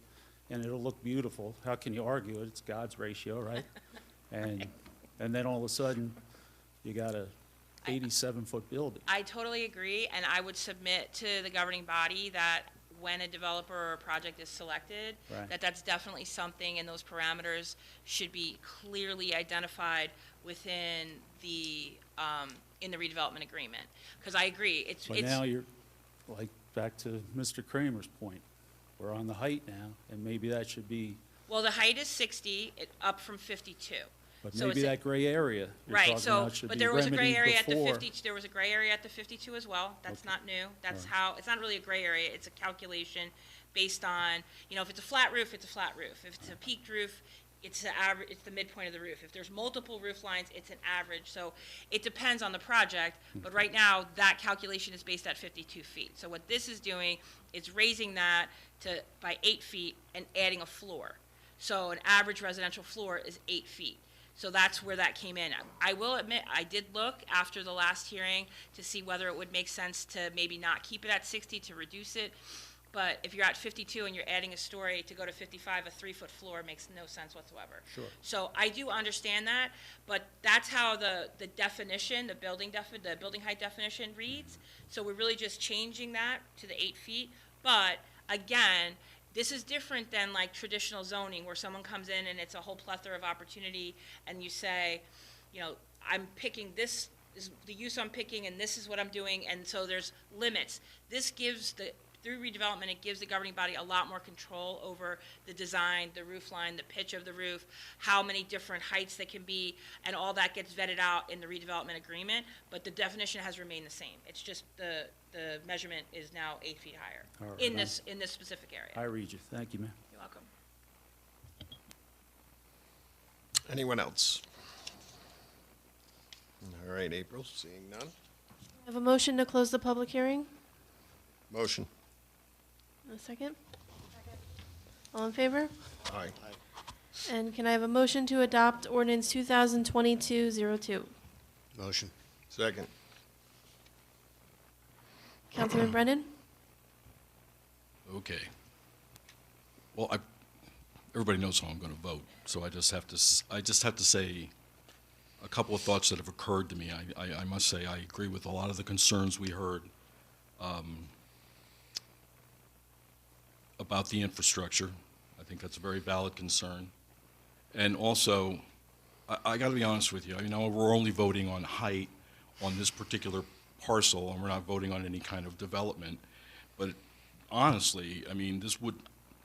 and it'll look beautiful. How can you argue it? It's God's ratio, right? And then all of a sudden, you got a 87-foot building. I totally agree, and I would submit to the governing body that when a developer or a project is selected, Right. that's definitely something, and those parameters should be clearly identified within the, in the redevelopment agreement. Because I agree, But now you're, like, back to Mr. Kramer's point, we're on the height now, and maybe that should be, well, the height is 60, up from 52. but So maybe it's a- that gray area you're Right, talking so, about should but be there was a gray remedied area at the before. 50, there was a gray area at the 52 as well. That's Okay. not new. That's Alright. how, it's not really a gray area, it's a calculation based on, if it's a flat roof, it's a flat roof. If it's a peaked roof, it's the average, it's the midpoint of the roof. If there's multiple roof lines, it's an average. So it depends on the project, but right now, that calculation is based at 52 feet. So what this is doing is raising that by 8 feet and adding a floor. So an average residential floor is 8 feet. So that's where that came in. I will admit, I did look after the last hearing to see whether it would make sense to maybe not keep it at 60 to reduce it. But if you're at 52 and you're adding a story to go to 55, a 3-foot floor makes no sense whatsoever. Sure. So I do understand that, but that's how the definition, the building height definition reads. So we're really just changing that to the 8 feet. But again, this is different than like traditional zoning where someone comes in and it's a whole plethora of opportunity and you say, I'm picking this is the use I'm picking and this is what I'm doing, and so there's limits. This gives through redevelopment, it gives the governing body a lot more control over the design, the roof line, the pitch of the roof, how many different heights that can be, and all that gets vetted out in the redevelopment agreement, but the definition has remained the same. It's just the measurement is now 8 feet higher All right, in this specific area. I read you. Thank you, ma'am. You're welcome. Anyone else? All right, April, seeing none. I have a motion to close the public hearing. Motion. A second? All in favor? Aye. And can I have a motion to adopt ordinance 2022-02? Motion. Second. Councilman Brennan? Okay. Well, everybody knows how I'm going to vote, so I just have to say a couple of thoughts that have occurred to me. I must say I agree with a lot of the concerns we heard about the infrastructure. I think that's a very valid concern. And also, I got to be honest with you. We're only voting on height on this particular parcel, and we're not voting on any kind of development. But honestly, this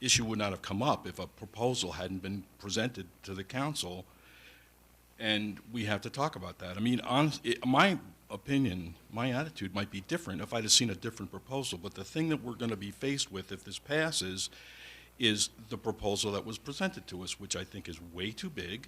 issue would not have come up if a proposal hadn't been presented to the council, and we have to talk about that. My opinion, my attitude might be different if I'd have seen a different proposal, but the thing that we're going to be faced with if this passes is the proposal that was presented to us, which I think is way too big.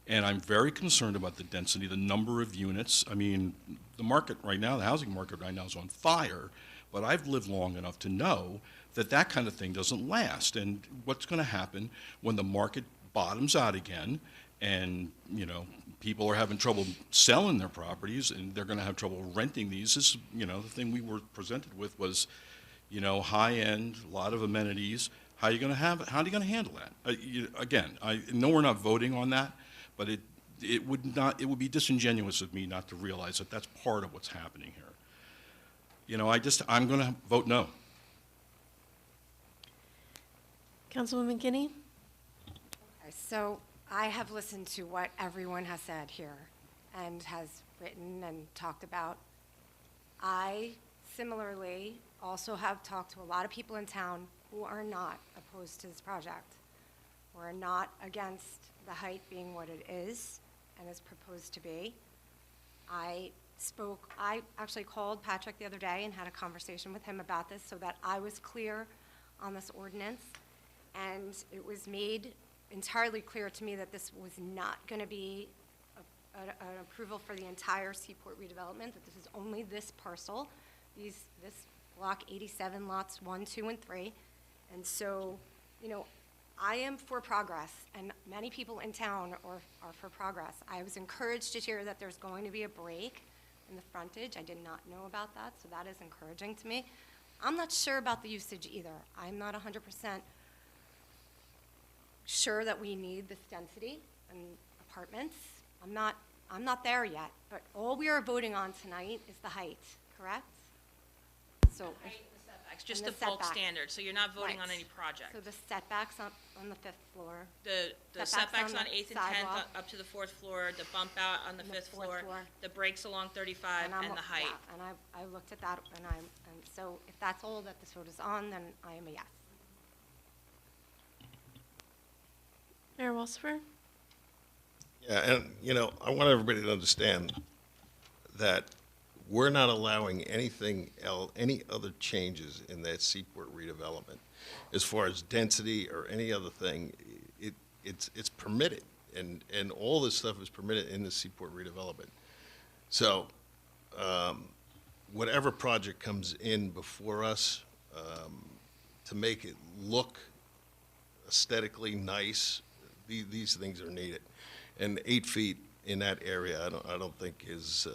And I'm very concerned about the density, the number of units. I mean, the market right now, the housing market right now is on fire, but I've lived long enough to know that that kind of thing doesn't last. And what's going to happen when the market bottoms out again and, you know, people are having trouble selling their properties and they're going to have trouble renting these. This, you know, the thing we were presented with was, you know, high-end, a lot of amenities. How are you going to handle that? Again, I know we're not voting on that, but it would be disingenuous of me not to realize that that's part of what's happening here. You know, I'm going to vote no. Councilwoman Kinney? Okay, so I have listened to what everyone has said here and has written and talked about. I similarly also have talked to a lot of people in town who are not opposed to this project, who are not against the height being what it is and is proposed to be. I actually called Patrick the other day and had a conversation with him about this so that I was clear on this ordinance, and it was made entirely clear to me that this was not going to be an approval for the entire Seaport redevelopment, that this is only this parcel, this block 87, lots 1, 2, and 3. And so, you know, I am for progress, and many people in town are for progress. I was encouraged to hear that there's going to be a break in the frontage. I did not know about that, so that is encouraging to me. I'm not sure about the usage either. I'm not 100% sure that we need this density in apartments. I'm not there yet, but all we are voting on tonight is the height, correct? So if- Just And the the bulk setback. standard, so you're not voting on Right. any project. So the setbacks on the 5th floor. The setbacks setbacks on on the 8th and 10th sidewalk. up to the 4th floor, the bump out on the On the 5th 4th floor, floor. the breaks along 35, I'm and the o- height. yeah, and I looked at that, and so if that's all that this vote is on, then I am a yes. Mayor Walsifer? Yeah, and, you know, I want everybody to understand that we're not allowing anything else, any other changes in that Seaport redevelopment. As far as density or any other thing, it's permitted, and all this stuff is permitted in the Seaport redevelopment. So, whatever project comes in before us, to make it look aesthetically nice, these things are needed. And 8 feet in that area, I don't think is,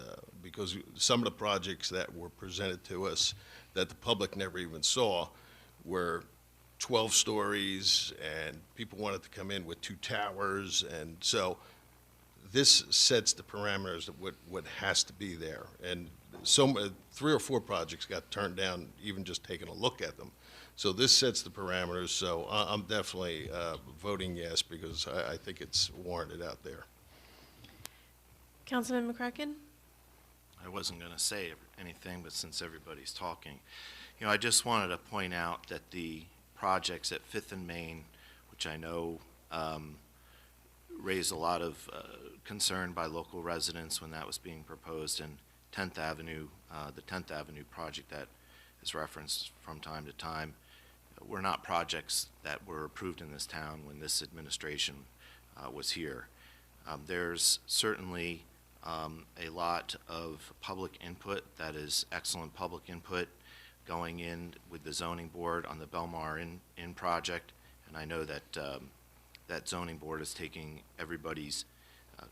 because some of the projects that were presented to us that the public never even saw were 12 stories, and people wanted to come in with 2 towers, and so this sets the parameters of what has to be there. And 3 or 4 projects got turned down, even just taking a look at them. So this sets the parameters, so I'm definitely voting yes, because I think it's warranted out there. Councilman McCracken? I wasn't going to say anything, but since everybody's talking, you know, I just wanted to point out that the projects at 5th and Main, which I know raised a lot of concern by local residents when that was being proposed, and 10th Avenue, the 10th Avenue project that is referenced from time to time, were not projects that were approved in this town when this administration was here. There's certainly a lot of public input that is excellent public input going in with the zoning board on the Belmar in project, and I know that that zoning board is taking everybody's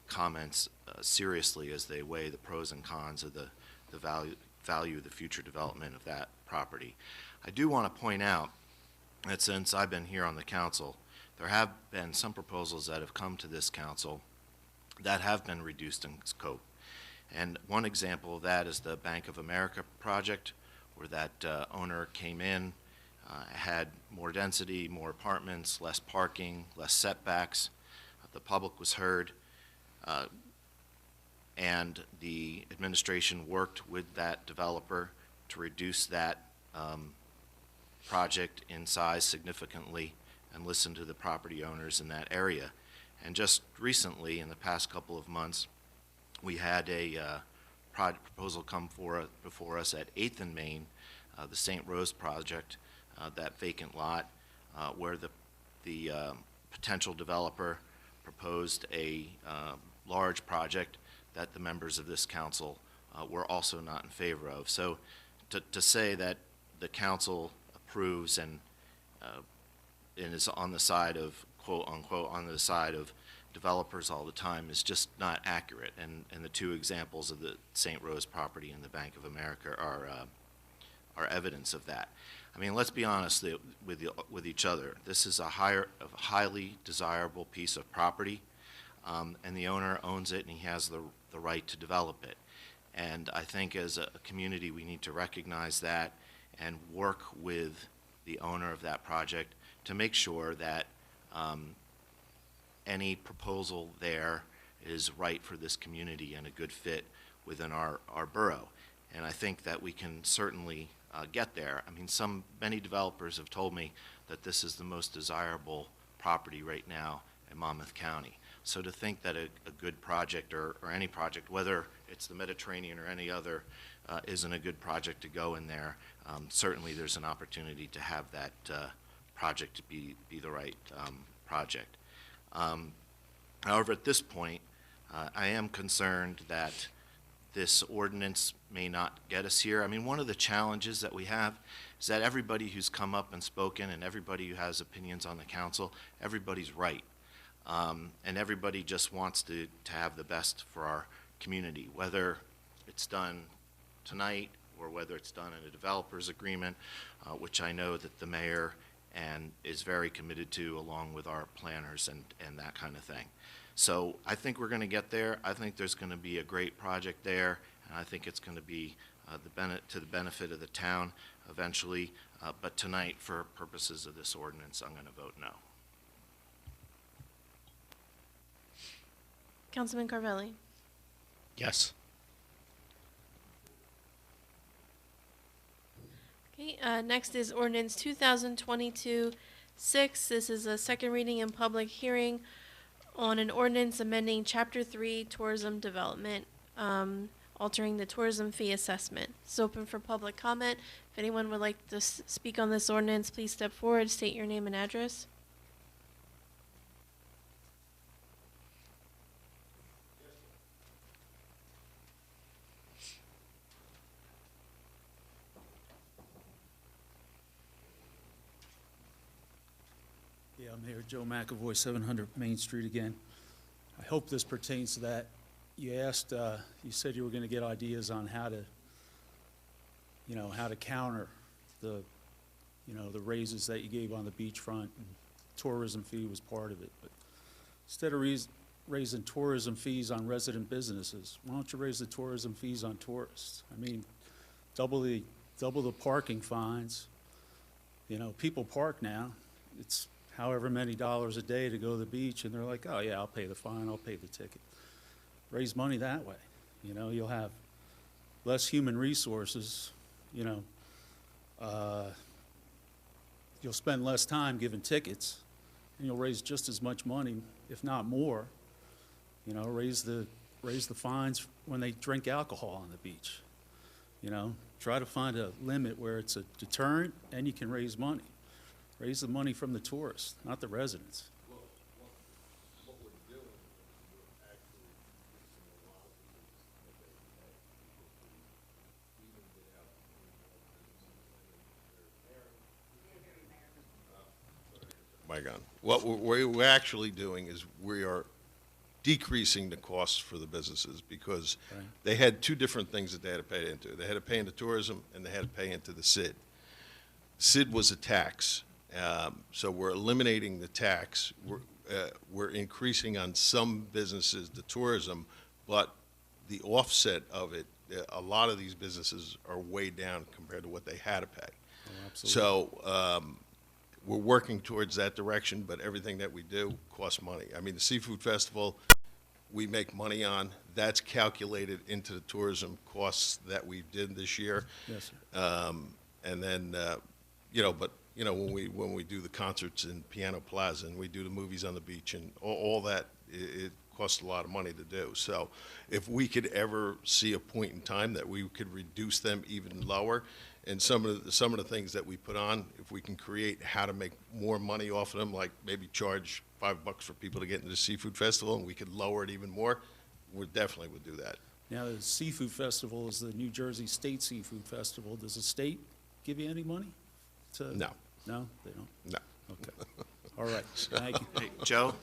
comments seriously as they weigh the pros and cons of the value of the future development of that property. I do want to point out that since I've been here on the council, there have been some proposals that have come to this council that have been reduced in scope. And one example of that is the Bank of America project, where that owner came in, had more density, more apartments, less parking, less setbacks. The public was heard, and the administration worked with that developer to reduce that project in size significantly and listen to the property owners in that area. And just recently, in the past couple of months, we had a proposal come before us at 8th and Main, the St. Rose project, that vacant lot. where the potential developer proposed a large project that the members of this council were also not in favor of. So to say that the council approves and is on the side of, quote unquote, on the side of developers all the time is just not accurate. And the two examples of the St. Rose property and the Bank of America are evidence of that. I mean, let's be honest with each other. This is a highly desirable piece of property, and the owner owns it, and he has the right to develop it. And I think as a community, we need to recognize that and work with the owner of that project to make sure that any proposal there is right for this community and a good fit within our borough. And I think that we can certainly get there. I mean, many developers have told me that this is the most desirable property right now in Monmouth County. So to think that a good project or any project, whether it's the Mediterranean or any other, isn't a good project to go in there, certainly there's an opportunity to have that project to be the right project. However, at this point, I am concerned that this ordinance may not get us here. I mean, one of the challenges that we have is that everybody who's come up and spoken and everybody who has opinions on the council, everybody's right. And everybody just wants to have the best for our community, whether it's done tonight or whether it's done in a developer's agreement, which I know that the mayor is very committed to, along with our planners and that kind of thing. So I think we're going to get there. I think there's going to be a great project there, and I think it's going to be to the benefit of the town eventually. But tonight, for purposes of this ordinance, I'm going to vote no. Councilman Carvelli. Yes. Okay, next is ordinance 2022-6. This is a second reading and public hearing on an ordinance amending Chapter 3 Tourism Development, altering the tourism fee assessment. It's open for public comment. If anyone would like to speak on this ordinance, please step forward, state your name and address. Yeah, I'm here, Joe McAvoy, 700 Main Street again. I hope this pertains to that. You asked, you said you were going to get ideas on how to, how to counter the, the raises that you gave on the beachfront. And tourism fee was part of it. But instead of raising tourism fees on resident businesses, why don't you raise the tourism fees on tourists? I mean, double the parking fines. People park now. It's however many dollars a day to go to the beach, and they're like, oh yeah, I'll pay the fine, I'll pay the ticket. Raise money that way. You'll have less human resources, you'll spend less time giving tickets, and you'll raise just as much money, if not more. Raise the fines when they drink alcohol on the beach. Try to find a limit where it's a deterrent and you can raise money. Raise the money from the tourists, not the residents. What we're doing is we're actually fixing a lot of things that they pay, even without My God. What we're actually doing is we are decreasing the costs for the businesses because Right. they had two different things that they had to pay into. They had to pay into tourism and they had to pay into the SID. SID was a tax. So we're eliminating the tax. We're increasing on some businesses the tourism, but the offset of it, a lot of these businesses are way down compared to what they had to pay. Oh, absolutely. So we're working towards that direction, but everything that we do costs money. I mean, the Seafood Festival, we make money on. That's calculated into the tourism costs that we did this year. Yes, sir. And then, when we do the concerts in Piano Plaza and we do the movies on the beach and all that, it costs a lot of money to do. So if we could ever see a point in time that we could reduce them even lower And some of the things that we put on, if we can create how to make more money off of them, like maybe charge $5 for people to get into the seafood festival, and we could lower it even more, we definitely would do that. Now, the seafood festival is the New Jersey State Seafood Festival. Does the state give you any money? No. No, they don't? No. Okay. All right, thank you. Hey, Joe,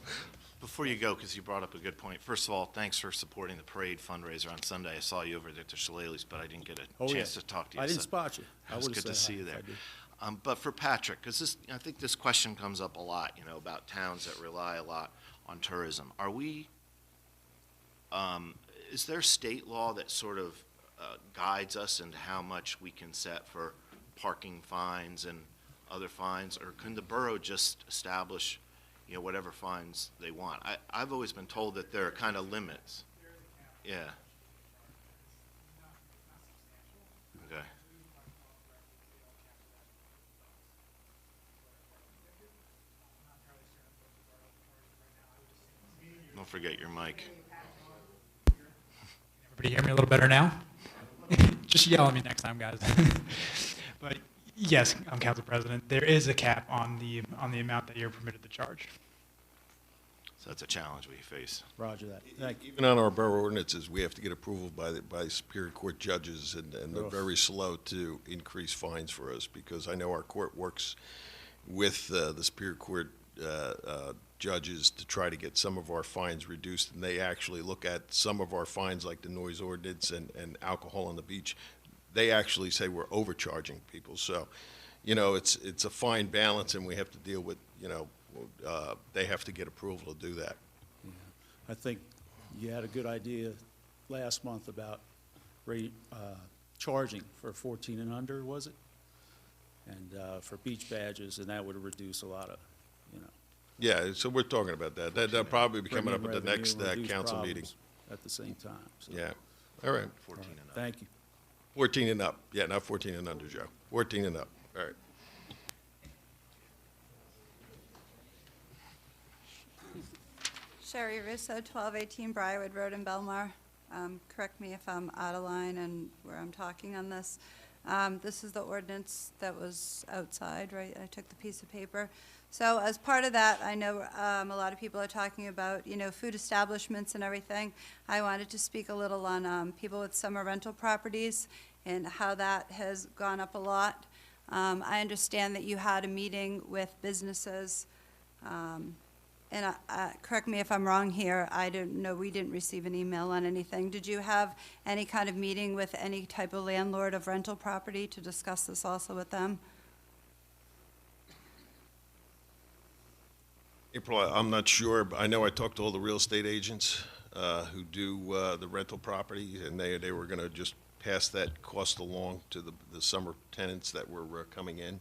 before you go, because you brought up a good point, first of all, thanks for supporting the parade fundraiser on Sunday. I saw you over there at the Shillelaghs, but I didn't get a Oh, yeah. chance to talk to you. I didn't so spot you. It was would've good to said see hi you if I there. did. But for Patrick, because I think this question comes up a lot, about towns that rely a lot on tourism. Is there state law that sort of guides us into how much we can set for parking fines and other fines, or can the borough just establish, whatever fines they want? I've always been told that there are kind of limits. Yeah. Okay. Don't forget your mic. Everybody hear me a little better now? Just yell at me next time, guys. But yes, Council President, there is a cap on the amount that you're permitted to charge. So that's a challenge we face. Roger that. Thank you. Even on our borough ordinances, we have to get approval by Superior Court judges, and they're Oof. very slow to increase fines for us, because I know our court works with the Superior Court judges to try to get some of our fines reduced, and they actually look at some of our fines, like the noise ordinance and alcohol on the beach. They actually say we're overcharging people. So, it's a fine balance, and we have to deal with, they have to get approval to do that. Yeah. I think you had a good idea last month about charging for 14 and under, was it? And for beach badges, and that would reduce a lot of, Yeah, so we're talking about that. That'll probably be coming up bringing at the revenue next and reduce council problems meeting. at the same time. So, Yeah, all right. 14 and up. thank you. 14 and up. Yeah, not 14 and under, Joe. 14 and up. All right. Sherry Russo, 1218 Briarwood Road in Belmar. Correct me if I'm out of line and where I'm talking on this. This is the ordinance that was outside, right? I took the piece of paper. So as part of that, I know a lot of people are talking about, food establishments and everything. I wanted to speak a little on people with summer rental properties and how that has gone up a lot. I understand that you had a meeting with businesses, and correct me if I'm wrong here, I don't know, we didn't receive an email on anything. Did you have any kind of meeting with any type of landlord of rental property to discuss this also with them? April, I'm not sure, but I know I talked to all the real estate agents who do the rental property, and they were going to just pass that cost along to the summer tenants that were coming in.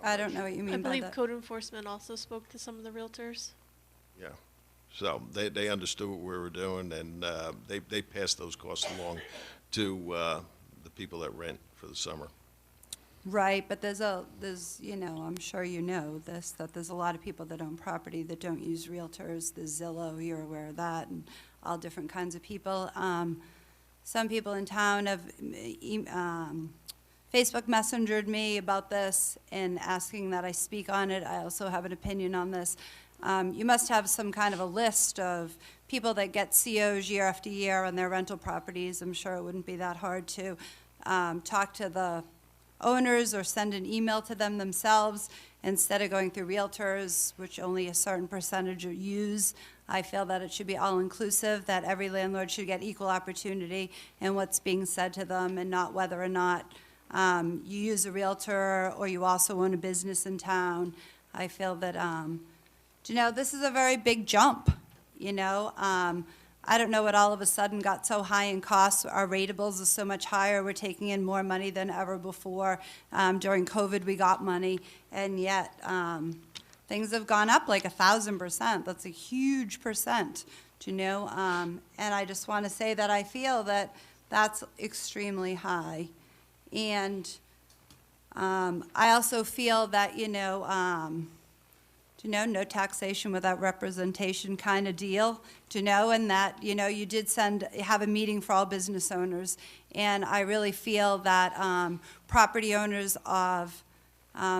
I don't know what you I mean by believe that. code enforcement also spoke to some of the realtors. Yeah, so they understood what we were doing, and they passed those costs along to the people that rent for the summer. Right, but there's, I'm sure you know this, that there's a lot of people that own property that don't use realtors. There's Zillow, you're aware of that, and all different kinds of people. Some people in town have Facebook messengered me about this and asking that I speak on it. I also have an opinion on this. You must have some kind of a list of people that get COs year after year on their rental properties. I'm sure it wouldn't be that hard to talk to the owners or send an email to them themselves instead of going through realtors, which only a certain percentage use. I feel that it should be all-inclusive, that every landlord should get equal opportunity in what's being said to them, and not whether or not you use a realtor or you also own a business in town. I feel that, this is a very big jump, I don't know what all of a sudden got so high in costs. Our ratables are so much higher. We're taking in more money than ever before. During COVID, we got money, and yet things have gone up like 1,000%. That's a huge percent, and I just want to say that I feel that that's extremely high. And I also feel that, Do you know, no taxation without representation kind of deal? Do you know, and that, you know, you did have a meeting for all business owners. And I really feel that property owners of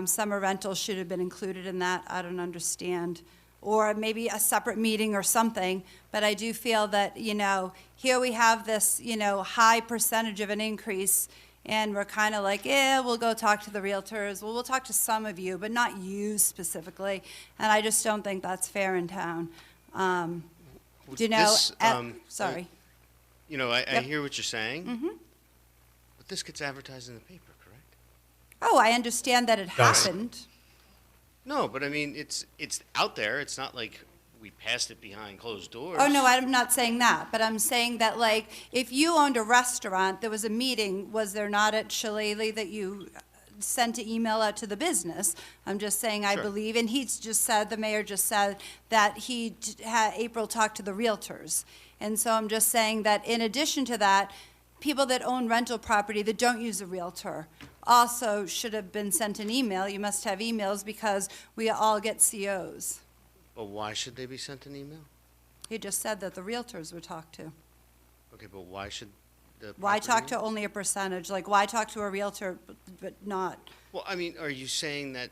summer rentals should have been included in that. I don't understand. Or maybe a separate meeting or something. But I do feel that, you know, here we have this, you know, high percentage of an increase, and we're kind of like, we'll go talk to the realtors. Well, we'll talk to some of you, but not you specifically. And I just don't think that's fair in town. Do you know? This, sorry. You know, I Yep. hear what you're saying, Mm-hmm. but this gets advertised in the paper, correct? Oh, I understand that it happened. No, but I mean, it's out there. It's not like we passed it behind closed doors. Oh, no, I'm not saying that, but I'm saying that, like, if you owned a restaurant, there was a meeting, was there not at Shillelagh that you sent an email out to the business? I'm just saying, I Sure. believe, and he's just said, the mayor just said that he had April talk to the realtors. And so I'm just saying that in addition to that, people that own rental property that don't use a realtor also should have been sent an email. You must have emails because we all get COs. But why should they be sent an email? He just said that the realtors were talked to. Okay, but why should the Why talk property- to only a percentage? Like, why talk to a realtor but not? Well, I mean, are you saying that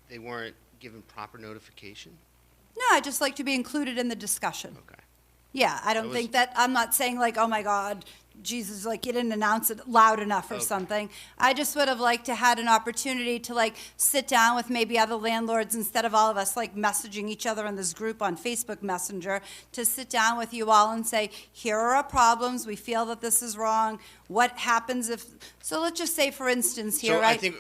they weren't given proper notification? No, I just like to be included in the discussion. Okay. Yeah, I don't That think was- that, I'm not saying like, oh my God, Jesus, like you didn't announce it loud enough or Okay. something. I just would have liked to had an opportunity to like sit down with maybe other landlords instead of all of us like messaging each other in this group on Facebook Messenger, to sit down with you all and say, here are our problems, we feel that this is wrong, what happens if, so let's just say for instance here, So right? I think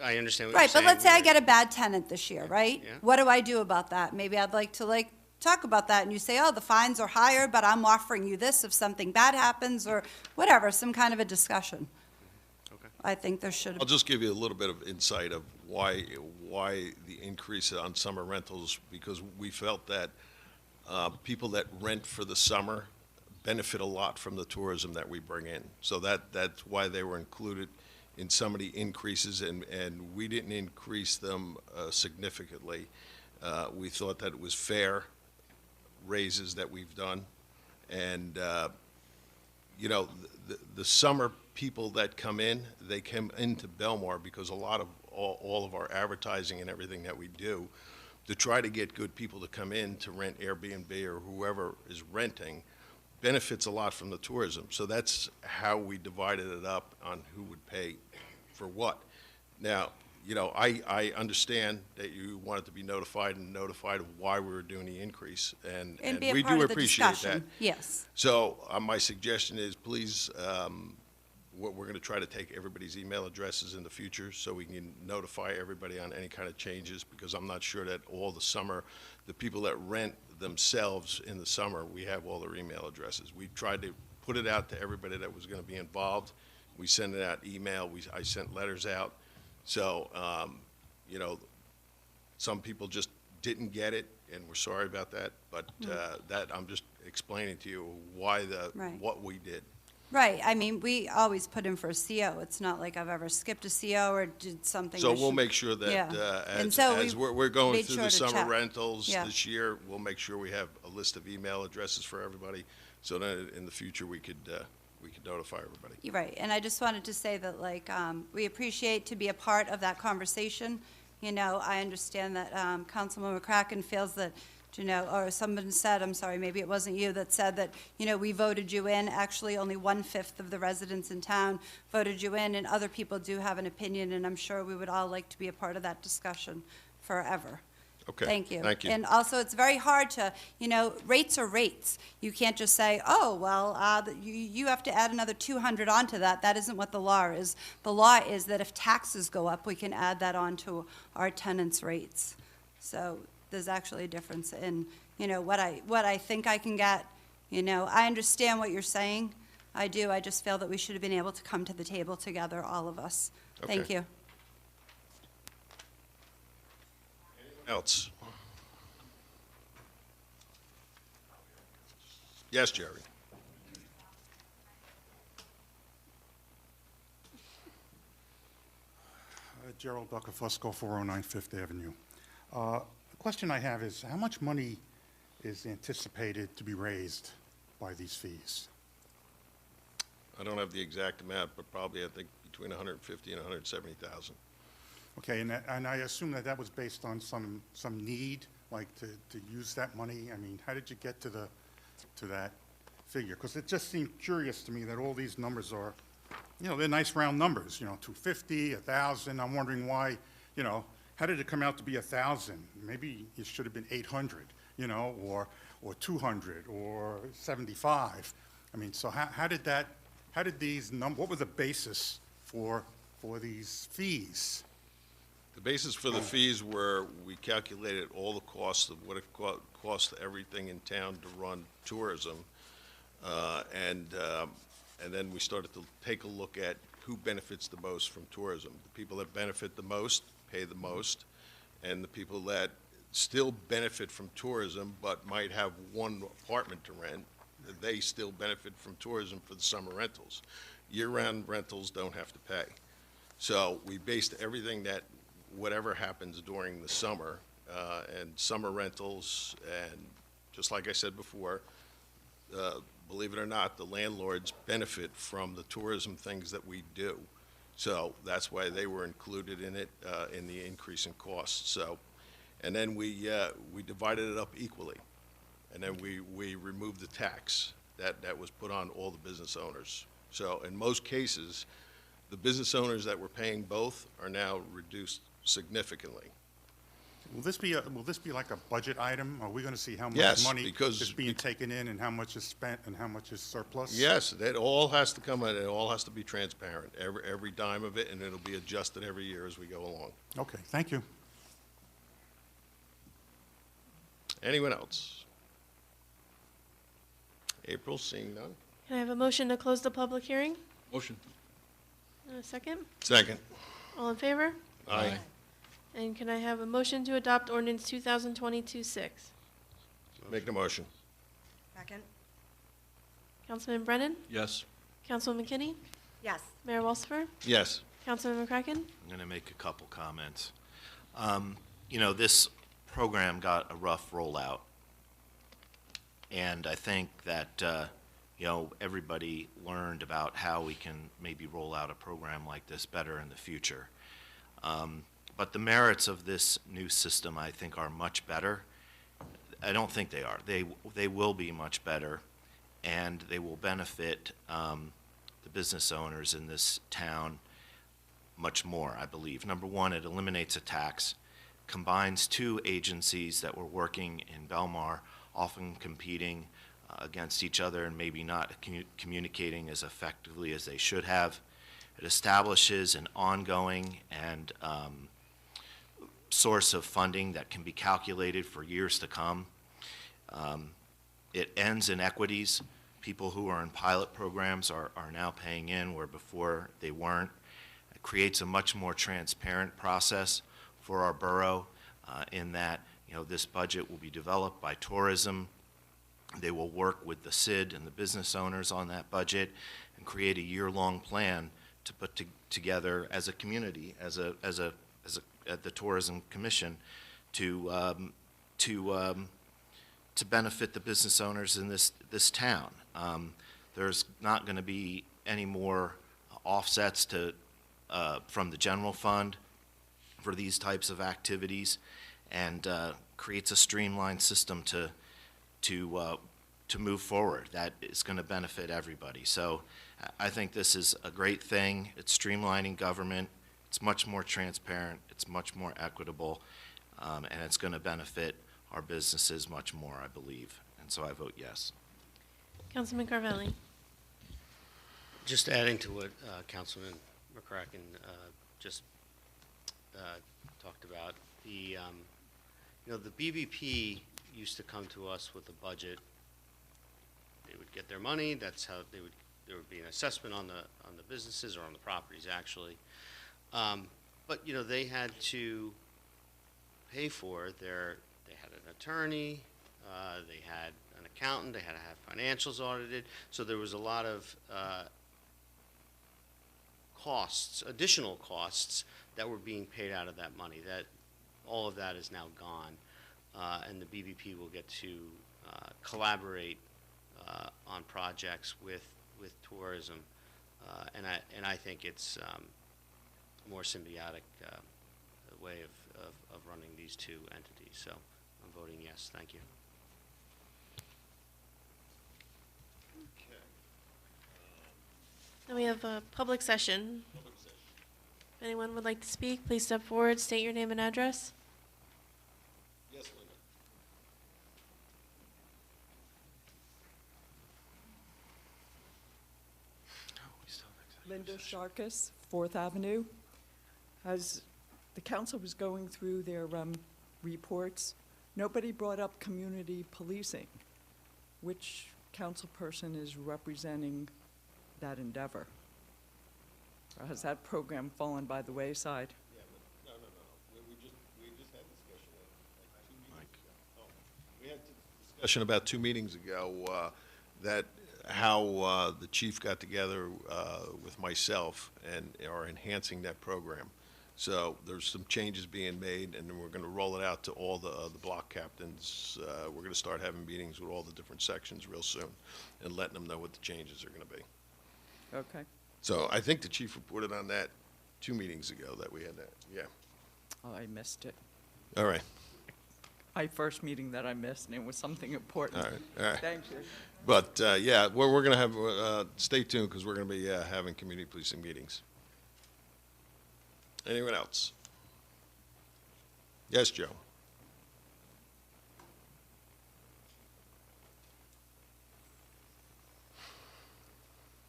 I understand what Right, you're saying. but let's say I We're- get a bad tenant this year, right? Yeah. What do I do about that? Maybe I'd like to like talk about that, and you say, oh, the fines are higher, but I'm offering you this if something bad happens, or whatever, some kind of a discussion. Okay. I think there should I'll have, just give you a little bit of insight of why the increase on summer rentals, because we felt that people that rent for the summer benefit a lot from the tourism that we bring in. So that's why they were included in some of the increases, and we didn't increase them significantly. We thought that it was fair raises that we've done. And, you know, the summer people that come in, they come into Belmar because a lot of, all of our advertising and everything that we do, to try to get good people to come in to rent Airbnb or whoever is renting, benefits a lot from the tourism. So that's how we divided it up on who would pay for what. Now, you know, I understand that you wanted to be notified of why we were doing the increase, and be a we part do of the appreciate that. discussion. Yes. So my suggestion is, please, what we're going to try to take everybody's email addresses in the future so we can notify everybody on any kind of changes, because I'm not sure that all the summer, the people that rent themselves in the summer, we have all their email addresses. We tried to put it out to everybody that was going to be involved. We sent it out email. I sent letters out. So, you know, some people just didn't get it, and we're sorry about that. But that I'm just explaining to you why Right. what we did. Right, I mean, we always put in for a CO. It's not like I've ever skipped a CO or did something. So I we'll should- make sure that Yeah. And as so as we we're going made through sure the to summer check. rentals Yeah. this year, we'll make sure we have a list of email addresses for everybody, so that in the future we could notify everybody. You're right, and I just wanted to say that, like, we appreciate to be a part of that conversation. You know, I understand that Councilman McCracken feels that, you know, or someone said, I'm sorry, maybe it wasn't you, that said that, you know, we voted you in. Actually, only 1/5 of the residents in town voted you in, and other people do have an opinion, and I'm sure we would all like to be a part of that discussion forever. Okay. Thank you. Thank you. And also, it's very hard to, you know, rates are rates. You can't just say, oh, well, you have to add another 200 onto that. That isn't what the law is. The law is that if taxes go up, we can add that onto our tenants' rates. So there's actually a difference in, you know, what I think I can get. You know, I understand what you're saying. I do. I just feel that we should have been able to come to the table together, all of us. Thank Okay. you. Else? Yes, Jerry. Gerald Duckafusco, 409 Fifth Avenue. question I have is, how much money is anticipated to be raised by these fees? I don't have the exact amount, but probably I think between 150 and 170,000. Okay, and I assume that that was based on some need, like to use that money? I mean, how did you get to that figure? Because it just seemed curious to me that all these numbers are, they're nice round numbers, 250, 1,000. I'm wondering why, how did it come out to be 1,000? Maybe it should have been 800, or 200 or 75. I mean, so how did these what was the basis for these fees? The basis for the fees were, we calculated all the costs of what it cost everything in town to run tourism. And then we started to take a look at who benefits the most from tourism. The people that benefit the most pay the most, and the people that still benefit from tourism but might have one apartment to rent, they still benefit from tourism for the summer rentals. Year-round rentals don't have to pay. So we based everything that whatever happens during the summer, and summer rentals, and just like I said before, believe it or not, the landlords benefit from the tourism things that we do. So that's why they were included in it, in the increase in costs. So, and then we divided it up equally. And then we removed the tax that was put on all the business owners. So in most cases, the business owners that were paying both are now reduced significantly. Will this be like a budget item? Are we going to see how much Yes, money because is being taken in and how much is spent and how much is surplus? Yes, that all has to come out, it all has to be transparent, every dime of it, and it'll be adjusted every year as we go along. Okay, thank you. Anyone else? April, seeing none? Can I have a motion to close the public hearing? Motion. And a second? Second. All in favor? Aye. And can I have a motion to adopt ordinance 2022-6? Make the motion. Second? Councilman Brennan? Yes. Councilman McKinney? Yes. Mayor Walsifer? Yes. Councilman McCracken? I'm going to make a couple comments. This program got a rough rollout, and I think that, everybody learned about how we can maybe roll out a program like this better in the future. But the merits of this new system, I think, are much better. I don't think they are. They will be much better, and they will benefit the business owners in this town much more, I believe. Number one, it eliminates a tax, combines two agencies that were working in Belmar, often competing against each other and maybe not communicating as effectively as they should have. It establishes an ongoing and source of funding that can be calculated for years to come. It ends inequities. People who are in pilot programs are now paying in where before they weren't. It creates a much more transparent process for our borough in that this budget will be developed by tourism. They will work with the CID and the business owners on that budget and create a year-long plan to put together as a community, as the Tourism Commission, to benefit the business owners in this town. There's not going to be any more offsets from the general fund for these types of activities, and creates a streamlined system to move forward that is going to benefit everybody. So I think this is a great thing. It's streamlining government. It's much more transparent. It's much more equitable, and it's going to benefit our businesses much more, I believe. And so I vote yes. Councilman Carvelli? Just adding to what Councilman McCracken just talked about, the BBP used to come to us with a budget. They would get their money. That's how there would be an assessment on the businesses or on the properties actually. But they had to pay for it. They had an attorney. They had an accountant. They had to have financials audited. So there was a lot of costs, additional costs that were being paid out of that money. All of that is now gone. and the BBP will get to collaborate on projects with tourism, and I think it's a more symbiotic way of running these two entities. So I'm voting yes. Thank you. Then we have a public session. If anyone would like to speak, please step forward, state your name and address. Yes, Linda. Linda Sharkus, 4th Avenue. As the council was going through their reports, nobody brought up community policing. Which council person is representing that endeavor? Or has that program fallen by the wayside? Yeah, but no. We just had discussion like 2 meetings ago. Oh, we had discussion about 2 meetings ago that how the chief got together with myself and are enhancing that program. So there's some changes being made, and then we're going to roll it out to all the block captains. We're going to start having meetings with all the different sections real soon and letting them know what the changes are going to be. Okay. So I think the chief reported on that 2 meetings ago that we had that. Yeah. Oh, I missed it. All right. My first meeting that I missed, and it was something important. All right. All right. Thank you. But yeah, we're going to have, stay tuned because we're going to be having community policing meetings. Anyone else? Yes, Joe.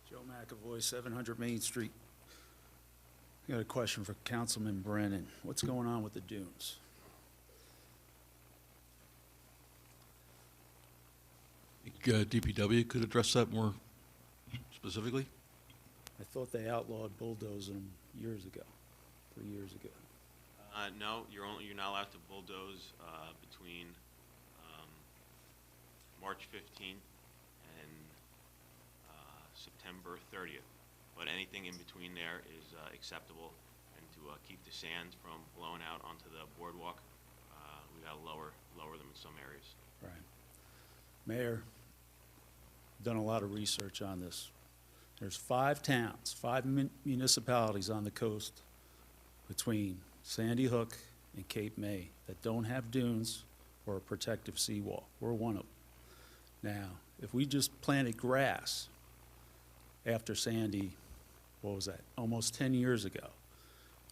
Joe McAvoy, 700 Main Street. I got a question for Councilman Brennan. What's going on with the dunes? DPW could address that more specifically? I thought they outlawed bulldozing them years ago, 3 years ago. No, you're not allowed to bulldoze between March 15th and September 30th. But anything in between there is acceptable. And to keep the sand from blowing out onto the boardwalk, we got to lower them in some areas. Right. Mayor, done a lot of research on this. There's 5 towns, 5 municipalities on the coast between Sandy Hook and Cape May that don't have dunes or a protective seawall. We're one of them. Now, if we just planted grass after Sandy, what was that, almost 10 years ago,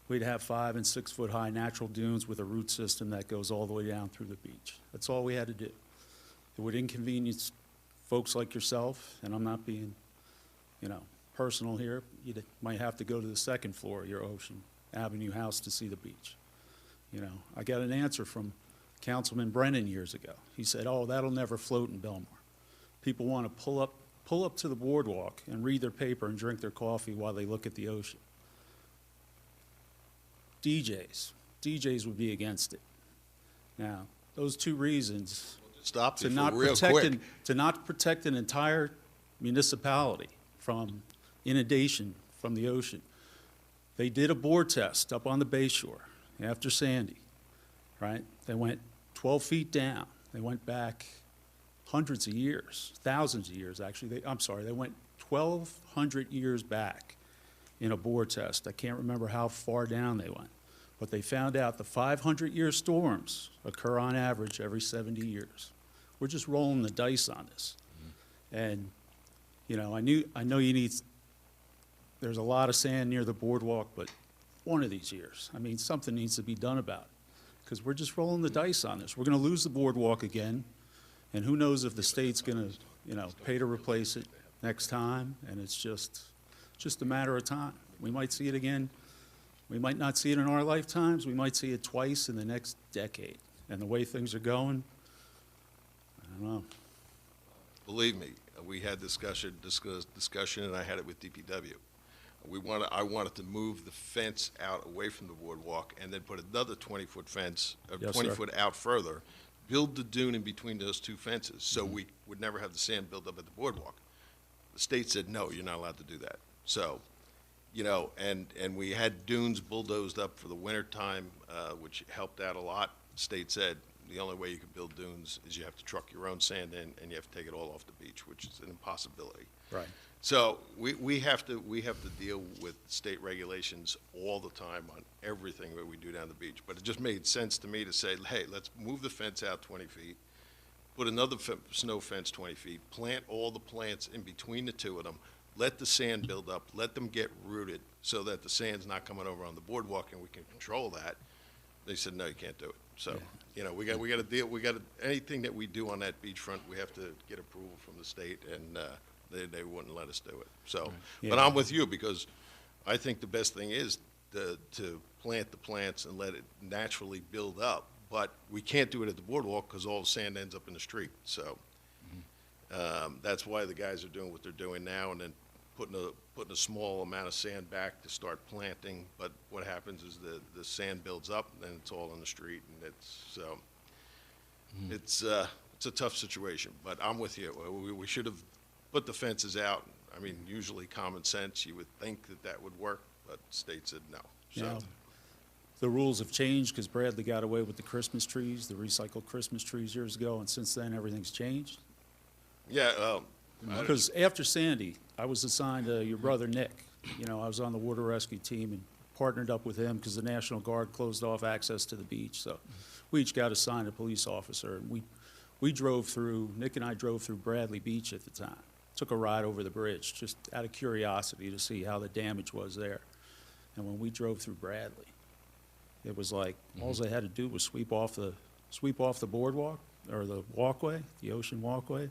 we'd have 5 and 6 foot high natural dunes with a root system that goes all the way down through the beach. That's all we had to do. It would inconvenience folks like yourself, and I'm not being, personal here. You might have to go to the 2nd floor of your Ocean Avenue house to see the beach. I got an answer from Councilman Brennan years ago. He said, "Oh, that'll never float in Belmar. People want to pull up to the boardwalk and read their paper and drink their coffee while they look at the ocean." DJs would be against it. Now, those 2 reasons Stop to you not real protect quick. to not protect an entire municipality from inundation from the ocean. They did a bore test up on the Bay Shore after Sandy, right? They went 12 feet down. They went back hundreds of years, thousands of years, actually. They went 1,200 years back in a bore test. I can't remember how far down they went. But they found out the 500-year storms occur on average every 70 years. We're just rolling the dice on this. And, I know there's a lot of sand near the boardwalk, but one of these years, something needs to be done about it. Because we're just rolling the dice on this. We're going to lose the boardwalk again, and who knows if the state's going to, pay to replace it next time, and it's just a matter of time. We might see it again. We might not see it in our lifetimes. We might see it twice in the next decade. And the way things are going, I don't know. Believe me, we had discussion, and I had it with DPW. I wanted to move the fence out away from the boardwalk and then put another 20-foot fence, Yes, 20 sir. foot out further, build the dune in between those 2 fences, so we would never have the sand build up at the boardwalk. The state said, no, you're not allowed to do that. So, and we had dunes bulldozed up for the winter time, which helped out a lot. The state said, the only way you can build dunes is you have to truck your own sand in, and you have to take it all off the beach, which is an impossibility. Right. So we have to deal with state regulations all the time on everything that we do down the beach. But it just made sense to me to say, hey, let's move the fence out 20 feet, put another snow fence 20 feet, plant all the plants in between the two of them, let the sand build up, let them get rooted so that the sand's not coming over on the boardwalk and we can control that. They said, no, you can't do it. So, you know, we got to deal, anything that we do on that beachfront, we have to get approval from the state, and they wouldn't let us do it. So, but I'm with you, because I think the best thing is to plant the plants and let it naturally build up. But we can't do it at the boardwalk because all the sand ends up in the street. So that's why the guys are doing what they're doing now, and then putting a small amount of sand back to start planting. But what happens is the sand builds up, and then it's all in the street, and it's a tough situation. But I'm with you. We should have put the fences out. I mean, usually common sense, you would think that would work, but the state said no. So. Yeah. The rules have changed because Bradley got away with the Christmas trees, the recycled Christmas trees years ago, and since then, everything's changed. Yeah. Because after Sandy, I was assigned to your brother Nick. You know, I was on the water rescue team and partnered up with him because the National Guard closed off access to the beach. So we each got assigned a police officer, and we drove through, Nick and I drove through Bradley Beach at the time. Took a ride over the bridge just out of curiosity to see how the damage was there. And when we drove through Bradley, it was like all they had to do was sweep off the boardwalk or the walkway, the ocean walkway,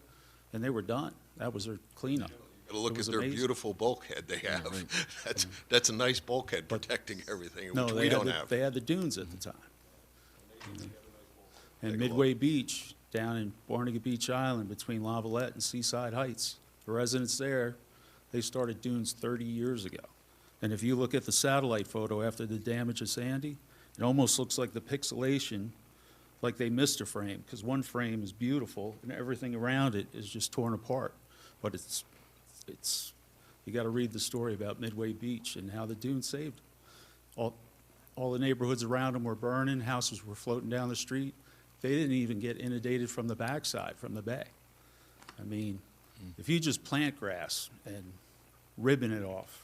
and they were done. That was their cleanup. Look at their beautiful bulkhead they have. Yeah, right. That's a nice bulkhead protecting everything, No, which they we had don't the, have. They had the dunes at the time. And Midway Beach, down in Barnegat Beach Island between Lavalette and Seaside Heights, the residents there, they started dunes 30 years ago. And if you look at the satellite photo after the damage of Sandy, it almost looks like the pixelation, like they missed a frame, because one frame is beautiful and everything around it is just torn apart. But it's you got to read the story about Midway Beach and how the dunes saved them. All the neighborhoods around them were burning, houses were floating down the street. They didn't even get inundated from the backside, from the bay. I mean, if you just plant grass and ribbon it off,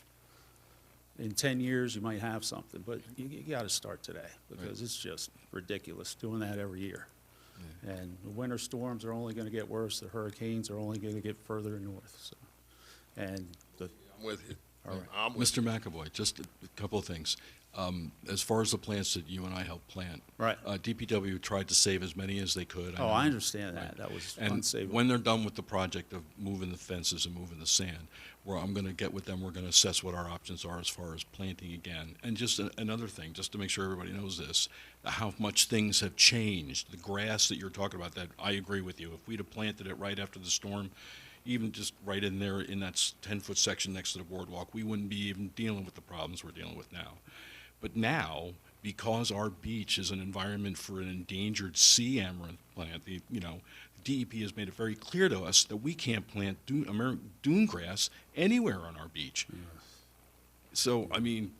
in 10 years you might have something, but you got to start today because it's just ridiculous doing that every year. Yeah. And the winter storms are only going to get worse. The hurricanes are only going to get further north. So, and I'm with you. All right. I'm with Mr. McAvoy, just a couple of things. As far as the plants that you and I helped plant, Right. DPW tried to save as many as they could. Oh, know. I understand that. Right. That was And unsavable. when they're done with the project of moving the fences and moving the sand, I'm going to get with them, we're going to assess what our options are as far as planting again. And just another thing, just to make sure everybody knows this, how much things have changed. The grass that you're talking about, that I agree with you. If we'd have planted it right after the storm, even just right in there in that 10-foot section next to the boardwalk, we wouldn't be even dealing with the problems we're dealing with now. But now, because our beach is an environment for an endangered sea amaranth plant, the DEP has made it very clear to us that we can't plant dune grass anywhere on our beach. Yes. So, I mean,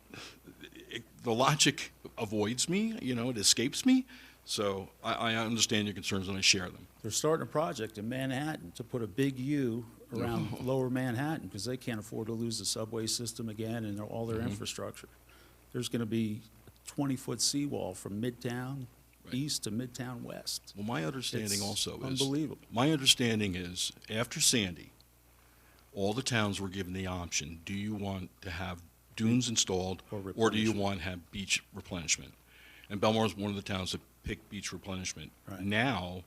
the logic avoids me, it escapes me. So I understand your concerns and I share them. They're starting a project in Manhattan to put a big U around lower Manhattan because they can't afford to lose the subway system again and all their infrastructure. There's going to be a 20-foot seawall from Midtown East to Midtown West. Well, my understanding It's is unbelievable. My understanding is after Sandy, all the towns were given the option: do you want to have dunes installed, or do you want to have beach replenishment? And Belmar is one of the towns that picked beach replenishment. Right. Now,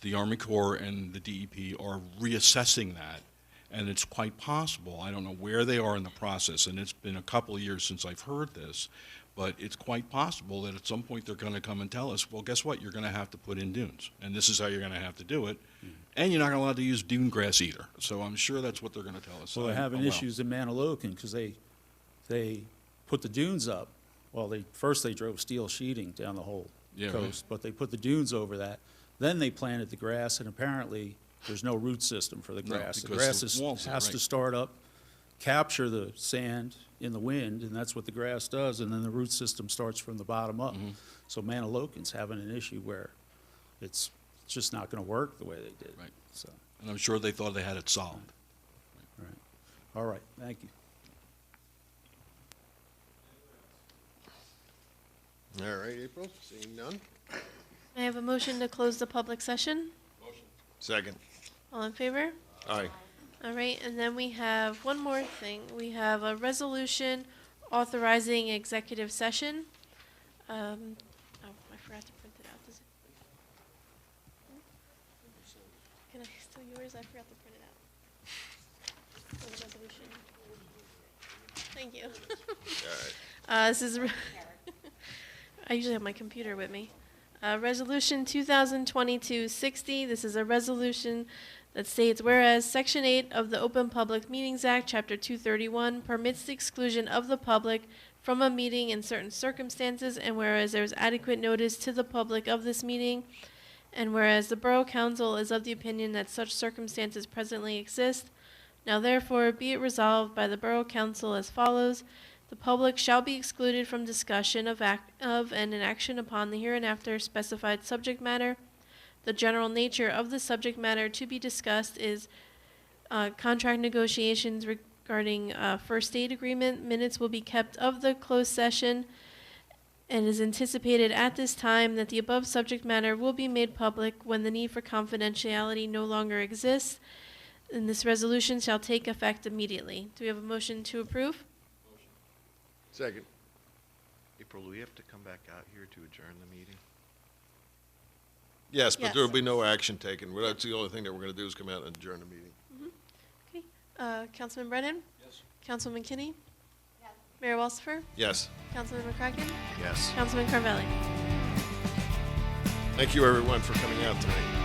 the Army Corps and the DEP are reassessing that. And it's quite possible, I don't know where they are in the process, and it's been a couple of years since I've heard this, but it's quite possible that at some point they're going to come and tell us, well, guess what, you're going to have to put in dunes, and this is how you're going to have to do it, and you're not allowed to use dune grass either. So I'm sure that's what they're going to tell us. Well, they're having issues in Manilokin because they put the dunes up. Well, first they drove steel sheeting down the whole coast, but they put the dunes over that. Then they planted the grass, and apparently there's no root system for the grass. The grass has to start up, capture the sand in the wind, and that's what the grass does, and then the root system starts from the bottom up. So Manilokin's having an issue where It's just not going to work the way they did. Right. So, And I'm sure they thought they had it solved. all right. All right, thank you. All right, April, seeing none? May I have a motion to close the public session? Second. All in favor? Aye. All right, and then we have one more thing. We have a resolution authorizing executive session. Oh, I forgot to print it out. Does it? Can I steal yours? I forgot to print it out. For the resolution. Thank you. All right. This is, I usually have my computer with me. Resolution 2022-60, this is a resolution that states, whereas Section 8 of the Open Public Meetings Act, Chapter 231, permits the exclusion of the public from a meeting in certain circumstances, and whereas there is adequate notice to the public of this meeting, and whereas the Borough Council is of the opinion that such circumstances presently exist, now therefore be it resolved by the Borough Council as follows. The public shall be excluded from discussion of and an action upon the hereinafter specified subject matter. The general nature of the subject matter to be discussed is contract negotiations regarding first aid agreement. Minutes will be kept of the closed session, and it is anticipated at this time that the above subject matter will be made public when the need for confidentiality no longer exists, and this resolution shall take effect immediately. Do we have a motion to approve? Second. April, will we have to come back out here to adjourn the meeting? Yes, but Yes. there will be no action taken. Well, that's the only thing that we're going to do is come out and adjourn the meeting. Okay. Councilman Brennan? Yes. Councilman McKinney? Yes. Mayor Walsifer? Yes. Councilman McCracken? Yes. Councilman Carvelli? Thank you, everyone, for coming out tonight.